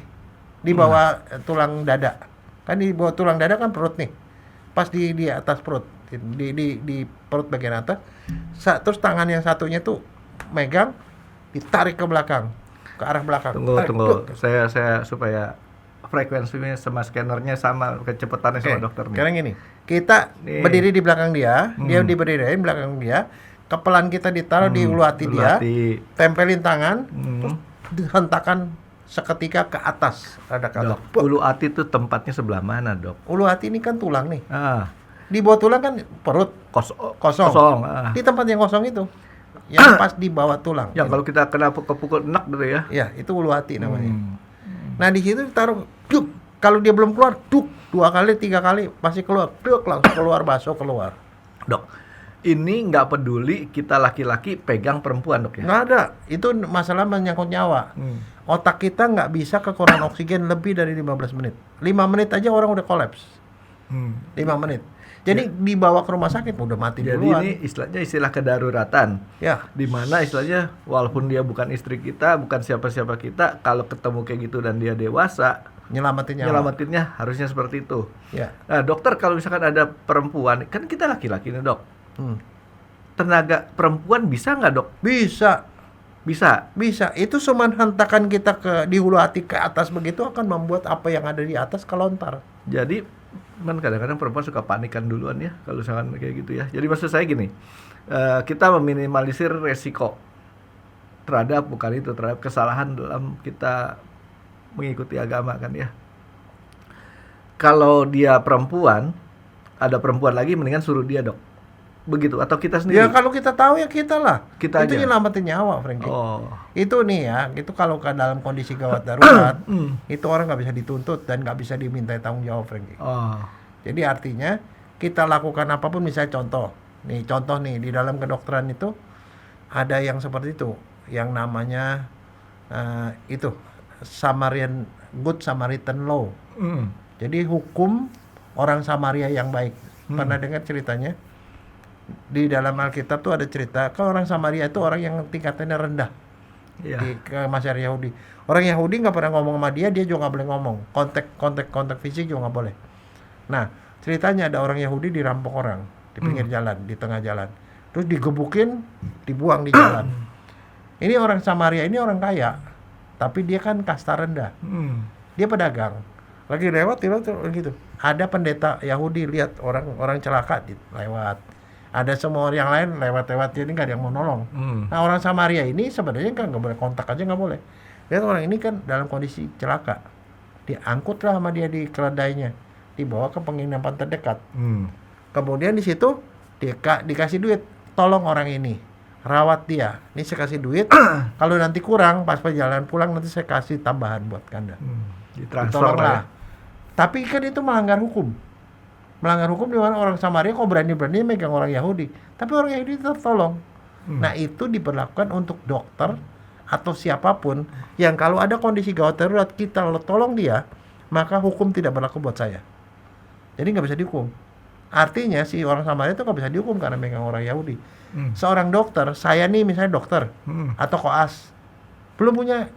di bawah tulang dada. Kan di bawah tulang dada kan perut nih, pas di atas perut, di perut bagian atas. Terus tangan yang satunya tuh megang, ditarik ke belakang, ke arah belakang. Tarik, Tunggu, pluk. saya supaya frekuensinya sama scannernya sama, kecepatannya sama dokter nih. Sekarang gini, kita Nih. berdiri di belakang dia, dia diberdiriin belakang dia, kepelan kita ditaruh di ulu hati ulu dia, hati. tempelin tangan, terus dihentakan seketika ke atas, rada ke atas. Dok, ulu hati itu tempatnya sebelah mana dok? Ulu hati ini kan tulang nih. Ah, Di bawah tulang kan perut kosong. Ah. Di tempat yang kosong itu, yang pas di bawah tulang. Yang kalau kita kena kepukul enak gitu ya. Ya, itu ulu hati namanya. Nah, di situ taruh duk. Kalau dia belum keluar, duk. 2 kali, 3 kali pasti keluar. Duk, langsung keluar, baso keluar. Dok, ini nggak peduli kita laki-laki pegang perempuan dok ya? Nggak ada. Itu masalah menyangkut nyawa. Otak kita nggak bisa kekurangan oksigen lebih dari 15 menit. 5 menit aja orang udah kolaps. 5 menit. Jadi dibawa ke rumah sakit udah mati Jadi duluan. ini istilah kedaruratan. Ya, Di mana istilahnya walaupun dia bukan istri kita, bukan siapa-siapa kita, kalau ketemu kayak gitu dan dia dewasa, nyelamatin nyawa. nyelamatinnya harusnya seperti itu. Ya. Nah, dokter kalau misalkan ada perempuan, kan kita laki-laki nih dok, Hmm. tenaga perempuan bisa nggak dok? Bisa. Bisa. Itu cuman hentakan kita di hulu hati ke atas begitu akan membuat apa yang ada di atas kelontar. Jadi kan kadang-kadang perempuan suka panikan duluan ya kalau misalkan kayak gitu ya. Jadi maksud saya gini, kita meminimalisir resiko terhadap kesalahan dalam kita mengikuti agama kan ya. Kalau dia perempuan, ada perempuan lagi mendingan suruh dia dok. Begitu atau kita sendiri? Ya kalau kita tahu ya kita lah. Kita itu aja. nyelamatin nyawa, Frankie. Oh. Itu nih ya, itu kalau dalam kondisi gawat darurat, itu orang nggak bisa dituntut dan nggak bisa dimintai tanggung jawab, Frankie. Oh. Jadi artinya kita lakukan apapun, misalnya contoh nih di dalam kedokteran itu ada yang seperti itu, yang namanya itu Good Samaritan Law. Jadi hukum orang Samaria yang baik. Pernah dengar ceritanya? Di dalam Alkitab tuh ada cerita kalau orang Samaria itu orang yang tingkatannya rendah di masyarakat Yahudi. Orang Yahudi nggak pernah ngomong sama dia juga nggak boleh ngomong. Kontak fisik juga nggak boleh. Nah, ceritanya ada orang Yahudi dirampok orang di pinggir jalan, di tengah jalan. Terus digebukin, dibuang di jalan. Ini orang Samaria, ini orang kaya, tapi dia kan kasta rendah. Dia pedagang. Lagi lewat gitu. Ada pendeta Yahudi lihat orang celaka lewat. Ada semua orang yang lain lewat ini nggak ada yang mau nolong. Nah orang Samaria ini sebenarnya kan nggak boleh kontak aja nggak boleh. Lihat orang ini kan dalam kondisi celaka, diangkutlah sama dia di keledainya, dibawa ke penginapan terdekat. Kemudian di situ dikasih duit, tolong orang ini, rawat dia. Ini saya kasih duit. Kalau nanti kurang pas perjalanan pulang nanti saya kasih tambahan buat Anda. Ditransfer lah. Tapi kan itu melanggar hukum. Melanggar hukum di mana orang Samaria kok berani-berani megang orang Yahudi. Tapi orang Yahudi tetap tolong. Nah itu diberlakukan untuk dokter atau siapapun yang kalau ada kondisi gawat darurat kita tolong dia, maka hukum tidak berlaku buat saya. Jadi nggak bisa dihukum. Artinya si orang Samaria itu nggak bisa dihukum karena megang orang Yahudi. Seorang dokter, saya nih misalnya dokter atau koas, belum punya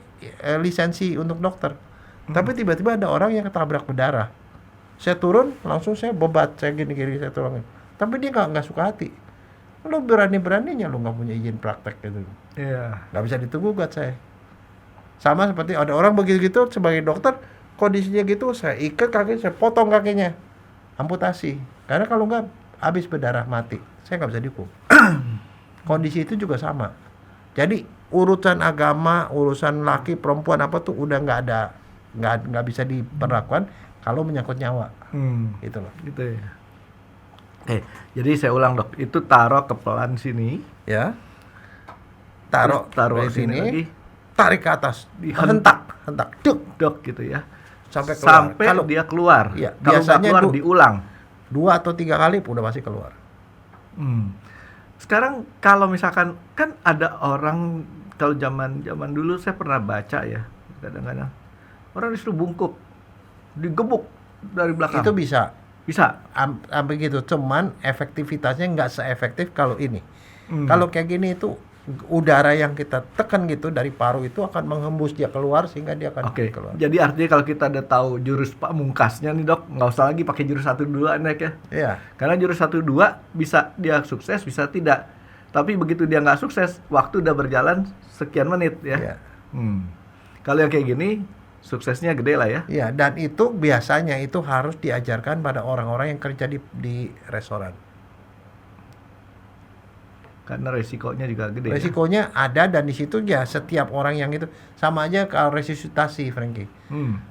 lisensi untuk dokter. Tapi tiba-tiba ada orang yang ketabrak berdarah. Saya turun, langsung saya bebat, saya gini-gini, saya tolongin. Tapi dia nggak suka hati. Lo berani-beraninya lo nggak punya izin praktek gitu. Iya. Nggak bisa digugat saya. Sama seperti ada orang begitu sebagai dokter, kondisinya gitu, saya ikat kaki, saya potong kakinya, amputasi. Karena kalau nggak habis berdarah mati, saya nggak bisa dihukum. Kondisi itu juga sama. Jadi urusan agama, urusan laki perempuan apa tuh udah nggak bisa diperlakukan kalau menyangkut nyawa. Gitu loh. Gitu ya. Oke, jadi saya ulang dok, itu taruh kepelan sini, Ya. Taruh taruh dari sini lagi, tarik ke atas, dihentak, duk, dok gitu ya, sampai keluar. Kalau dia keluar. Iya, Kalau nggak biasanya keluar diulang. 2 atau 3 kali udah pasti keluar. Sekarang kalau misalkan kan ada orang, kalau zaman dulu saya pernah baca ya, kadang-kadang orang disuruh bungkuk, digebuk dari belakang. Itu bisa Bisa. gitu, cuman efektivitasnya nggak seefektif kalau ini. Kalau kayak gini itu udara yang kita tekan gitu dari paru itu akan menghembus dia keluar sehingga dia akan Oke. keluar. Jadi artinya kalau kita udah tahu jurus pamungkasnya nih dok, nggak usah lagi pakai jurus 1-2 nek ya. Iya. Karena jurus 1-2 bisa dia sukses, bisa tidak. Tapi begitu dia nggak sukses, waktu udah berjalan sekian menit ya. Iya. Kalau yang kayak gini, suksesnya gede lah ya. Iya, dan itu biasanya itu harus diajarkan pada orang-orang yang kerja di restoran. Karena resikonya juga gede. Resikonya ada dan di situ ya setiap orang yang itu sama aja kalau resusitasi, Frankie.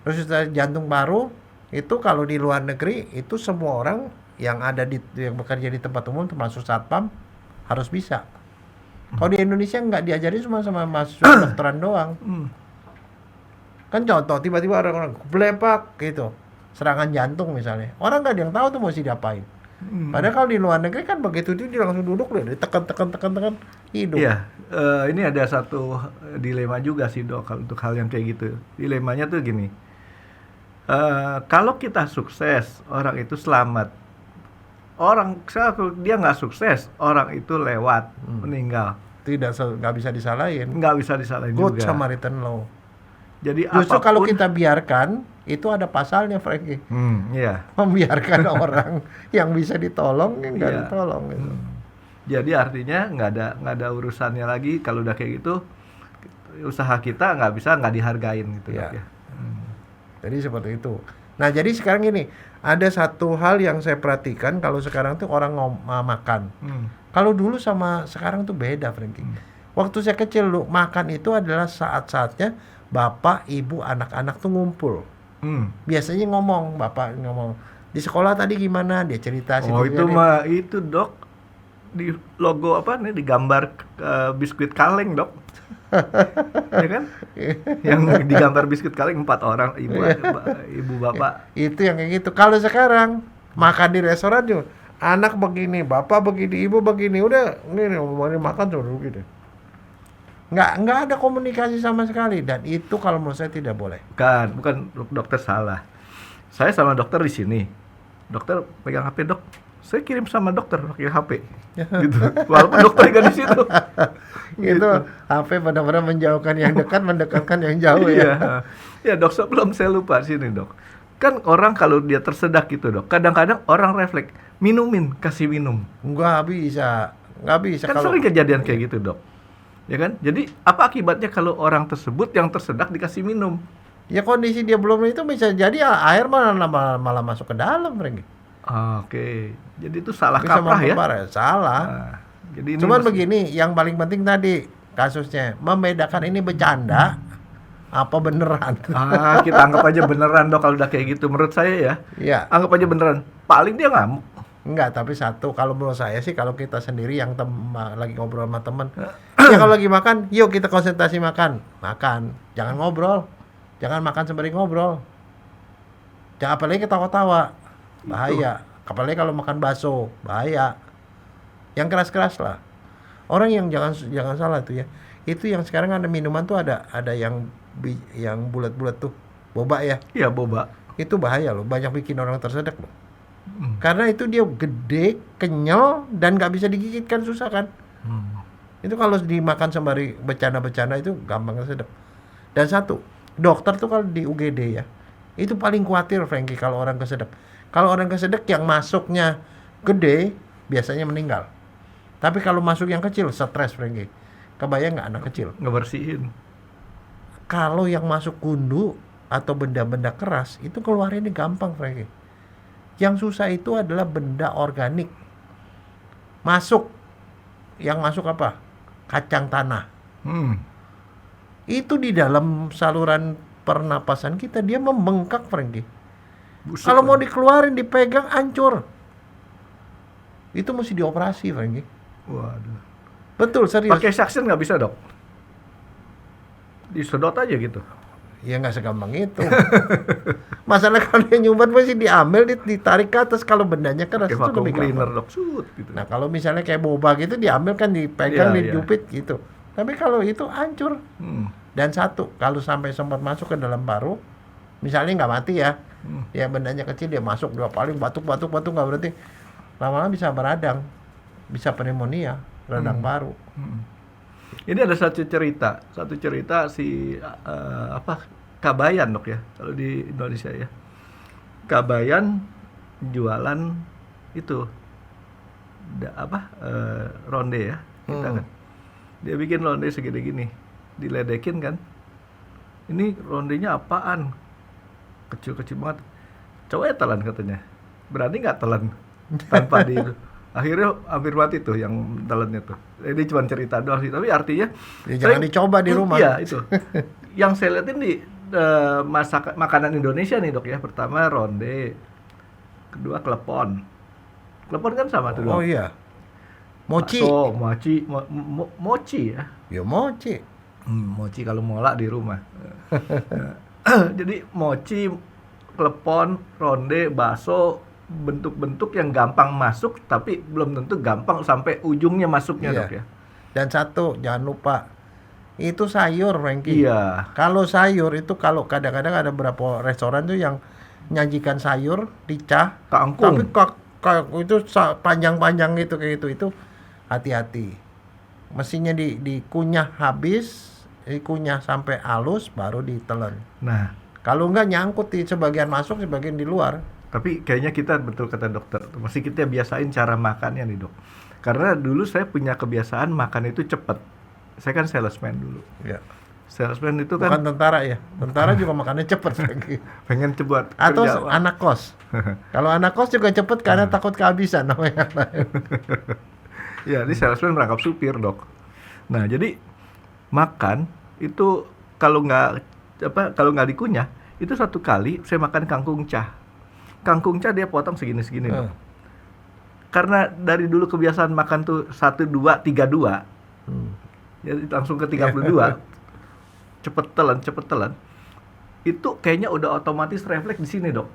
Resusitasi jantung paru itu kalau di luar negeri itu semua orang yang ada yang bekerja di tempat umum termasuk satpam harus bisa. Kalau di Indonesia nggak diajari cuma sama mahasiswa kedokteran doang. Kan contoh tiba-tiba orang belepak gitu, serangan jantung misalnya, orang nggak ada yang tahu tuh mesti diapain. Padahal kalau di luar negeri kan begitu itu dia langsung duduk deh, tekan hidup. Iya, ini ada satu dilema juga sih dok untuk hal yang kayak gitu. Dilemanya tuh gini, kalau kita sukses orang itu selamat, kalau dia nggak sukses orang itu lewat meninggal. Nggak bisa disalahin. Nggak bisa disalahin Good juga. Samaritan law. Jadi Justru kalau kita biarkan itu ada pasalnya, Frankie. Iya. Membiarkan orang yang bisa ditolong yang nggak Iya. ditolong gitu. Jadi artinya nggak ada urusannya lagi kalau udah kayak gitu, usaha kita nggak dihargain gitu Iya. dok ya. Jadi seperti itu. Nah jadi sekarang gini, ada satu hal yang saya perhatikan kalau sekarang tuh orang makan. Kalau dulu sama sekarang tuh beda, Frankie. Waktu saya kecil lu makan itu adalah saat-saatnya bapak, ibu, anak-anak tuh ngumpul. Biasanya bapak ngomong di sekolah tadi gimana, dia cerita. Oh itu mah itu dok, di logo apa nih, digambar biskuit kaleng dok. Ya kan? Yang digambar biskuit kaleng 4 orang, ibu bapak. Itu yang kayak gitu. Kalau sekarang makan di restoran tuh anak begini, bapak begini, ibu begini, udah ini makan tuh gitu. Nggak ada komunikasi sama sekali, dan itu kalau menurut saya tidak boleh. Bukan dokter salah. Saya sama dokter di sini. Dokter pegang HP dok. Saya kirim sama dokter pakai HP. Gitu. Walaupun dokter nggak di situ. Gitu. HP benar-benar menjauhkan yang dekat, mendekatkan yang jauh ya. Ya dok, sebelum saya lupa sini dok. Kan orang kalau dia tersedak gitu dok, kadang-kadang orang refleks, minumin, kasih minum. Nggak bisa. Kan sering kejadian kayak gitu dok. Ya kan? Jadi apa akibatnya kalau orang tersebut yang tersedak dikasih minum? Ya kondisi dia belum itu bisa jadi air malah masuk ke dalam, Franky. Oke, jadi itu salah Bisa kaprah ya? memperparah. Salah. Nah, jadi ini Cuman mesti- begini, yang paling penting tadi kasusnya membedakan ini bercanda apa beneran. kita anggap aja beneran dok kalau udah kayak gitu. Menurut saya ya, Iya. anggap aja beneran. Paling dia ngamuk. Enggak, tapi satu kalau menurut saya sih kalau kita sendiri yang lagi ngobrol sama temen, ya kalau lagi makan, yuk kita konsentrasi makan, jangan ngobrol, jangan makan sembari ngobrol, jangan apalagi ketawa-tawa, bahaya, apalagi kalau makan bakso, bahaya, yang keras-keras lah, orang yang jangan salah tuh ya, itu yang sekarang ada minuman tuh ada yang bulat-bulat tuh, boba ya, Iya boba. itu bahaya loh, banyak bikin orang tersedak loh. Karena itu dia gede, kenyal, dan nggak bisa digigit kan susah kan. Itu kalau dimakan sembari bercanda-bercanda itu gampang kesedek. Dan satu, dokter tuh kalau di UGD ya, itu paling khawatir Franky kalau orang kesedek. Kalau orang kesedek yang masuknya gede, biasanya meninggal. Tapi kalau masuk yang kecil, stres Franky. Kebayang nggak anak kecil? Ngebersihin. Kalau yang masuk gundu atau benda-benda keras, itu keluarinnya gampang Franky. Yang susah itu adalah benda organik. Yang masuk apa? Kacang tanah. Itu di dalam saluran pernapasan kita, dia membengkak, Franky. Busuk Kalau kan? mau dikeluarin, dipegang, hancur. Itu mesti dioperasi, Franky. Waduh. Betul, serius. Pakai suction nggak bisa dok? Disedot aja gitu. Ya nggak segampang itu. Masalah kalau dia nyumbat pasti diambil, ditarik ke atas. Kalau bendanya keras Pakai itu vacuum lebih cleaner gampang. dok, shoot gitu. Nah kalau misalnya kayak boba gitu diambil kan, dipegang, Iya, dijupit gitu. Tapi kalau itu hancur. Hmm. Dan satu, kalau sampai sempat masuk ke dalam paru, misalnya nggak mati ya, ya bendanya kecil dia masuk, dia paling batuk nggak berhenti, lama-lama bisa beradang, bisa pneumonia, radang paru. Ini ada satu cerita si Kabayan dok ya, kalau di Indonesia ya. Kabayan jualan itu ronde ya, kita kan. Dia bikin ronde segede gini, diledekin kan. Ini rondenya apaan? Kecil-kecil banget. Coba ya telan katanya. Berani nggak telan tanpa di itu? Akhirnya hampir mati tuh yang telannya tuh. Ini cuma cerita doang sih, tapi artinya Ya, jangan dicoba di rumah. Iya itu. Yang saya lihatin di makanan Indonesia nih dok ya. Pertama ronde, kedua klepon. Klepon kan sama tuh dok. Oh iya, mochi. Bakso, mochi ya. Ya mochi. Mochi kalau mola di rumah. Jadi mochi, klepon, ronde, bakso, bentuk-bentuk yang gampang masuk tapi belum tentu gampang sampai ujungnya masuknya Iya. dok ya. Dan satu, jangan lupa, itu sayur, Franky. Iya. Kalau sayur itu, kalau kadang-kadang ada beberapa restoran tuh yang nyajikan sayur dicah, Kangkung. tapi itu panjang-panjang gitu kayak itu hati-hati. Mestinya dikunyah habis, dikunyah sampai halus baru ditelan. Nah, Kalau enggak nyangkut di sebagian masuk, sebagian di luar. tapi kayaknya kita betul kata dokter, mesti kita biasain cara makannya nih dok. Karena dulu saya punya kebiasaan makan itu cepet. Saya kan salesman dulu. Ya. Salesman itu Bukan kan tentara ya. Tentara juga makannya cepet. Franky. pengen cepet Atau kerja. anak kos. Kalau anak kos juga cepet karena takut kehabisan namanya. Ya, ini salesman merangkap supir dok. Nah, jadi makan itu kalau nggak dikunyah, itu satu kali saya makan kangkung cah. Kangkung cah dia potong segini-segini dok. Karena dari dulu kebiasaan makan tuh 1, 2, 3, 2. Ya langsung ke 32. cepet telan. Itu kayaknya udah otomatis refleks di sini, Dok.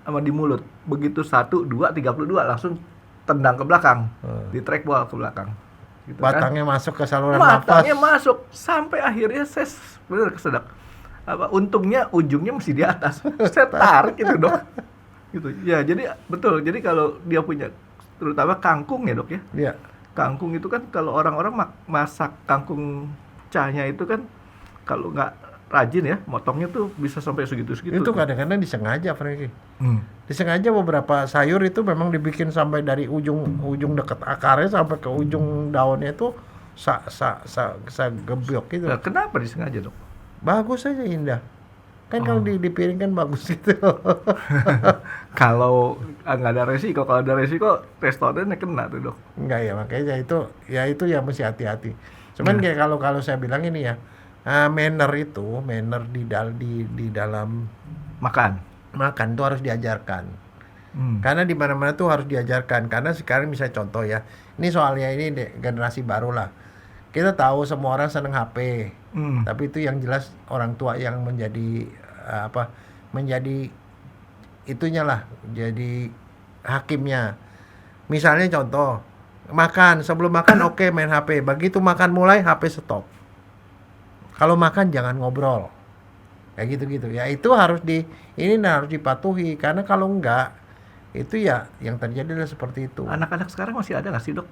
Sama di mulut. Begitu 1, 2, 32 langsung tendang ke belakang. Di track ball ke belakang. Gitu Batangnya masuk ke saluran Matanya nafas. masuk sampai akhirnya saya bener kesedak. Untungnya ujungnya mesti di atas. Saya tarik itu, Dok. Gitu. Ya, jadi betul. Jadi kalau dia punya terutama kangkung ya, Dok ya. Iya. Kangkung itu kan kalau orang-orang masak kangkung cahnya itu kan kalau nggak rajin ya, motongnya tuh bisa sampai segitu-segitu. Itu kadang-kadang disengaja, Frankie. Hmm. Disengaja beberapa sayur itu memang dibikin sampai dari ujung dekat akarnya sampai ke ujung daunnya itu gebyok gitu. Nah, kenapa disengaja, Dok? Bagus aja, indah. Kan kalau di piring kan bagus gitu. Kalau nggak ada resiko, kalau ada resiko restorannya kena tuh, Dok. Enggak ya, makanya itu ya mesti hati-hati. Cuman kayak kalau saya bilang ini ya, manner di dalam makan tuh harus diajarkan. Karena di mana-mana tuh harus diajarkan. Karena sekarang misalnya contoh ya, ini soalnya ini generasi baru lah. Kita tahu semua orang seneng HP, tapi itu yang jelas orang tua yang menjadi menjadi itunya lah, jadi hakimnya. Misalnya contoh, sebelum makan oke, main HP, begitu makan mulai HP stop. Kalau makan jangan ngobrol, kayak gitu-gitu ya. Itu harus harus dipatuhi, karena kalau enggak itu ya yang terjadi adalah seperti itu. Anak-anak sekarang masih ada nggak sih, Dok,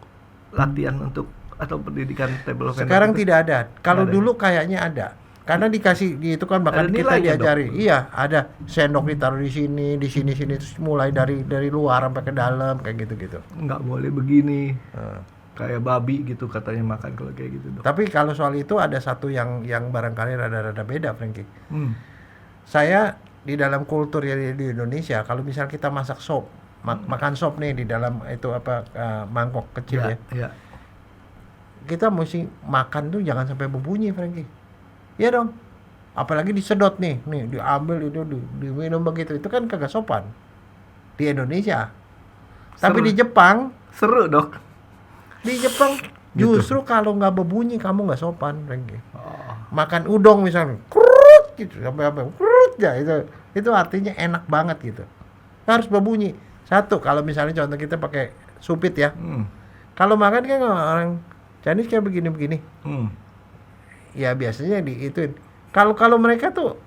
latihan untuk atau pendidikan table of Sekarang itu? tidak ada. Kalau Ada. dulu kayaknya ada. Karena dikasih itu kan bahkan Ada kita nilainya, diajari. Iya, ada sendok ditaruh di sini terus mulai dari luar sampai ke dalam kayak gitu-gitu. Nggak boleh begini, kayak babi gitu katanya makan kalau kayak gitu, Dok. Tapi kalau soal itu ada satu yang barangkali rada-rada beda, Frankie. Saya di dalam kultur ya di Indonesia, kalau misal kita masak sop, makan sop nih di dalam itu mangkok kecil ya. Ya. Kita mesti makan tuh jangan sampai berbunyi, Frankie. Iya dong. Apalagi disedot nih diambil itu diminum begitu. Itu kan kagak sopan di Indonesia. Tapi di Jepang Seru, Dok. Di Jepang Gitu. justru kalau nggak berbunyi kamu nggak sopan, Frankie. Makan udon misalnya, krut gitu sampai krut ya itu artinya enak banget gitu. Harus berbunyi. Satu, kalau misalnya contoh kita pakai supit ya. Kalau makan kan orang Chinese kayak begini-begini. Ya biasanya diituin. Kalau mereka tuh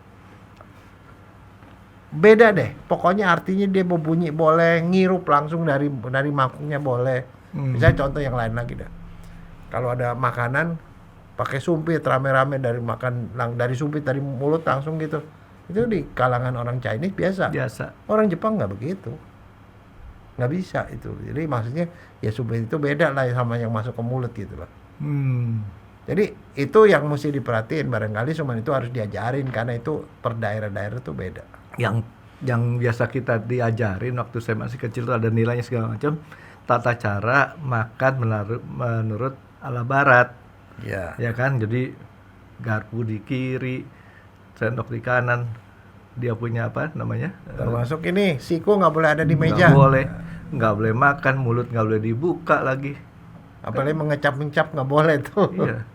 beda deh. Pokoknya artinya dia berbunyi boleh, ngirup langsung dari mangkuknya boleh. Misalnya contoh yang lain lagi dah. Kalau ada makanan pakai sumpit rame-rame dari sumpit dari mulut langsung gitu. Itu di kalangan orang Chinese biasa. Orang Jepang nggak begitu. Nggak bisa itu. Jadi maksudnya ya sumpit itu beda lah sama yang masuk ke mulut gitu loh. Jadi itu yang mesti diperhatiin, barangkali cuma itu harus diajarin karena itu per daerah-daerah tuh beda. Yang biasa kita diajarin waktu saya masih kecil tuh ada nilainya segala macam, tata cara makan menurut ala barat. Ya. Ya kan, jadi garpu di kiri, sendok di kanan, dia punya apa namanya? Termasuk ini siku nggak boleh ada di meja. Nggak boleh makan, mulut nggak boleh dibuka lagi. Apalagi mengecap-ngecap nggak boleh tuh. Iya.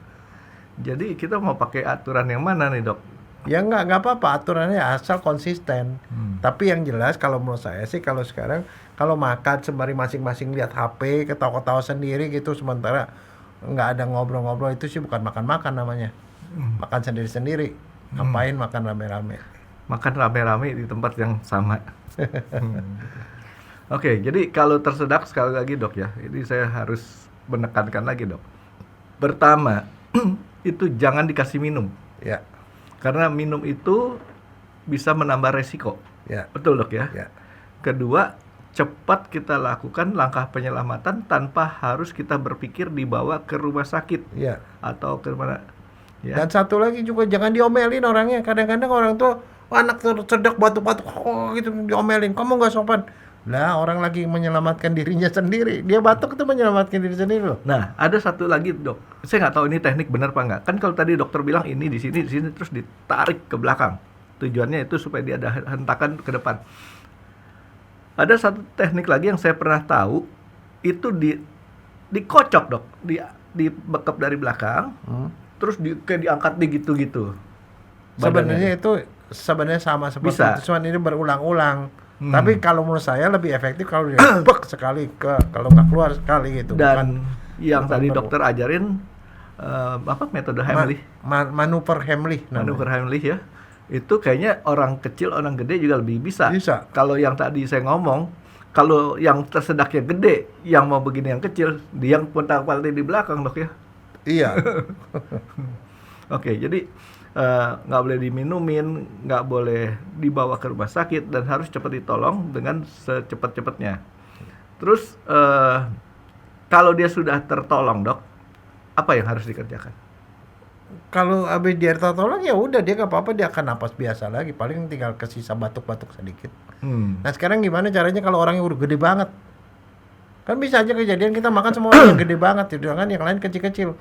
Jadi kita mau pakai aturan yang mana nih, Dok? Ya nggak apa-apa aturannya asal konsisten. Tapi yang jelas kalau menurut saya sih kalau sekarang kalau makan sembari masing-masing lihat HP, ketawa-ketawa sendiri gitu sementara nggak ada ngobrol-ngobrol, itu sih bukan makan-makan namanya. Makan sendiri-sendiri. Ngapain makan rame-rame? Makan rame-rame di tempat yang sama. Oke, jadi kalau tersedak sekali lagi, Dok ya. Ini saya harus menekankan lagi, Dok. Pertama, itu jangan dikasih minum. Ya. Karena minum itu bisa menambah resiko. Ya. Betul, Dok ya? Ya. Kedua, cepat kita lakukan langkah penyelamatan tanpa harus kita berpikir dibawa ke rumah sakit. Ya. Atau ke mana. Ya. Dan satu lagi juga jangan diomelin orangnya. Kadang-kadang orang tuh anak tersedak batuk-batuk gitu diomelin. Kamu nggak sopan. Lah orang lagi menyelamatkan dirinya sendiri. Dia batuk itu menyelamatkan diri sendiri loh. Nah, ada satu lagi, Dok. Saya nggak tahu ini teknik benar apa nggak. Kan kalau tadi dokter bilang ini di sini terus ditarik ke belakang. Tujuannya itu supaya dia ada hentakan ke depan. Ada satu teknik lagi yang saya pernah tahu, itu dikocok, Dok. Dibekap dari belakang, terus kayak diangkat gitu-gitu. Sebenarnya itu sama seperti Bisa. itu, cuman ini berulang-ulang. Tapi kalau menurut saya lebih efektif kalau dia bek sekali kalau nggak keluar sekali gitu. Dan yang bukan tadi perlu. dokter ajarin metode Heimlich. Manuver Heimlich namanya. Manuver Heimlich ya. Itu kayaknya orang kecil, orang gede juga lebih bisa. Bisa. Kalau yang tadi saya ngomong, kalau yang tersedaknya gede, yang mau begini yang kecil, dia yang putar-putar di belakang, Dok ya. Iya. Oke, jadi nggak boleh diminumin, nggak boleh dibawa ke rumah sakit, dan harus cepat ditolong dengan secepat-cepatnya. Terus kalau dia sudah tertolong, Dok, apa yang harus dikerjakan? Kalau habis dia tertolong ya udah, dia nggak apa-apa, dia akan napas biasa lagi, paling tinggal kesisa batuk-batuk sedikit. Nah sekarang gimana caranya kalau orang yang udah gede banget? Kan bisa aja kejadian kita makan sama orang yang gede banget, gitu kan, yang lain kecil-kecil.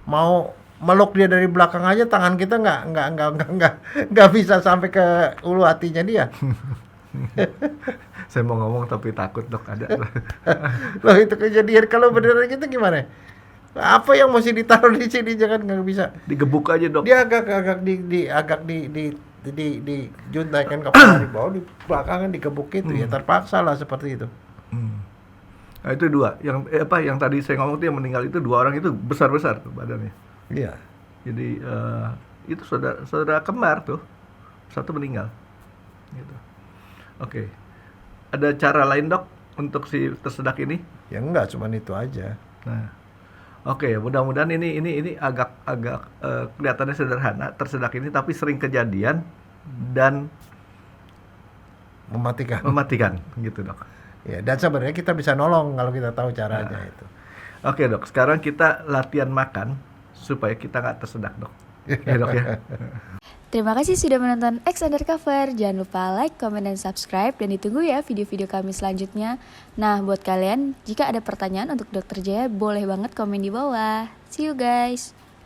Mau meluk dia dari belakang aja, tangan kita nggak bisa sampai ke ulu hatinya dia. Saya mau ngomong tapi takut, Dok, ada. Loh itu kejadian, kalau beneran gitu gimana? Apa yang mesti ditaruh di sini, jangan nggak bisa. Digebuk aja, Dok. Dia agak dijuntaikan kepala di bawah, di belakangan digebuk itu, ya terpaksa lah seperti itu. Nah, itu dua. Yang tadi saya ngomong tuh yang meninggal itu 2 orang itu besar-besar tuh badannya. Iya. Jadi itu saudara kembar tuh, satu meninggal. Gitu. Oke. Ada cara lain, Dok, untuk si tersedak ini? Ya enggak, cuman itu aja. Nah, oke, mudah-mudahan ini agak kelihatannya sederhana tersedak ini, tapi sering kejadian dan mematikan gitu, Dok. Ya, dan sebenarnya kita bisa nolong kalau kita tahu caranya itu. Oke, Dok, sekarang kita latihan makan supaya kita nggak tersedak, Dok. Ya, Dok ya. Terima kasih sudah menonton X Undercover. Jangan lupa like, comment, dan subscribe. Dan ditunggu ya video-video kami selanjutnya. Nah, buat kalian, jika ada pertanyaan untuk Dr. Jaya, boleh banget komen di bawah. See you guys!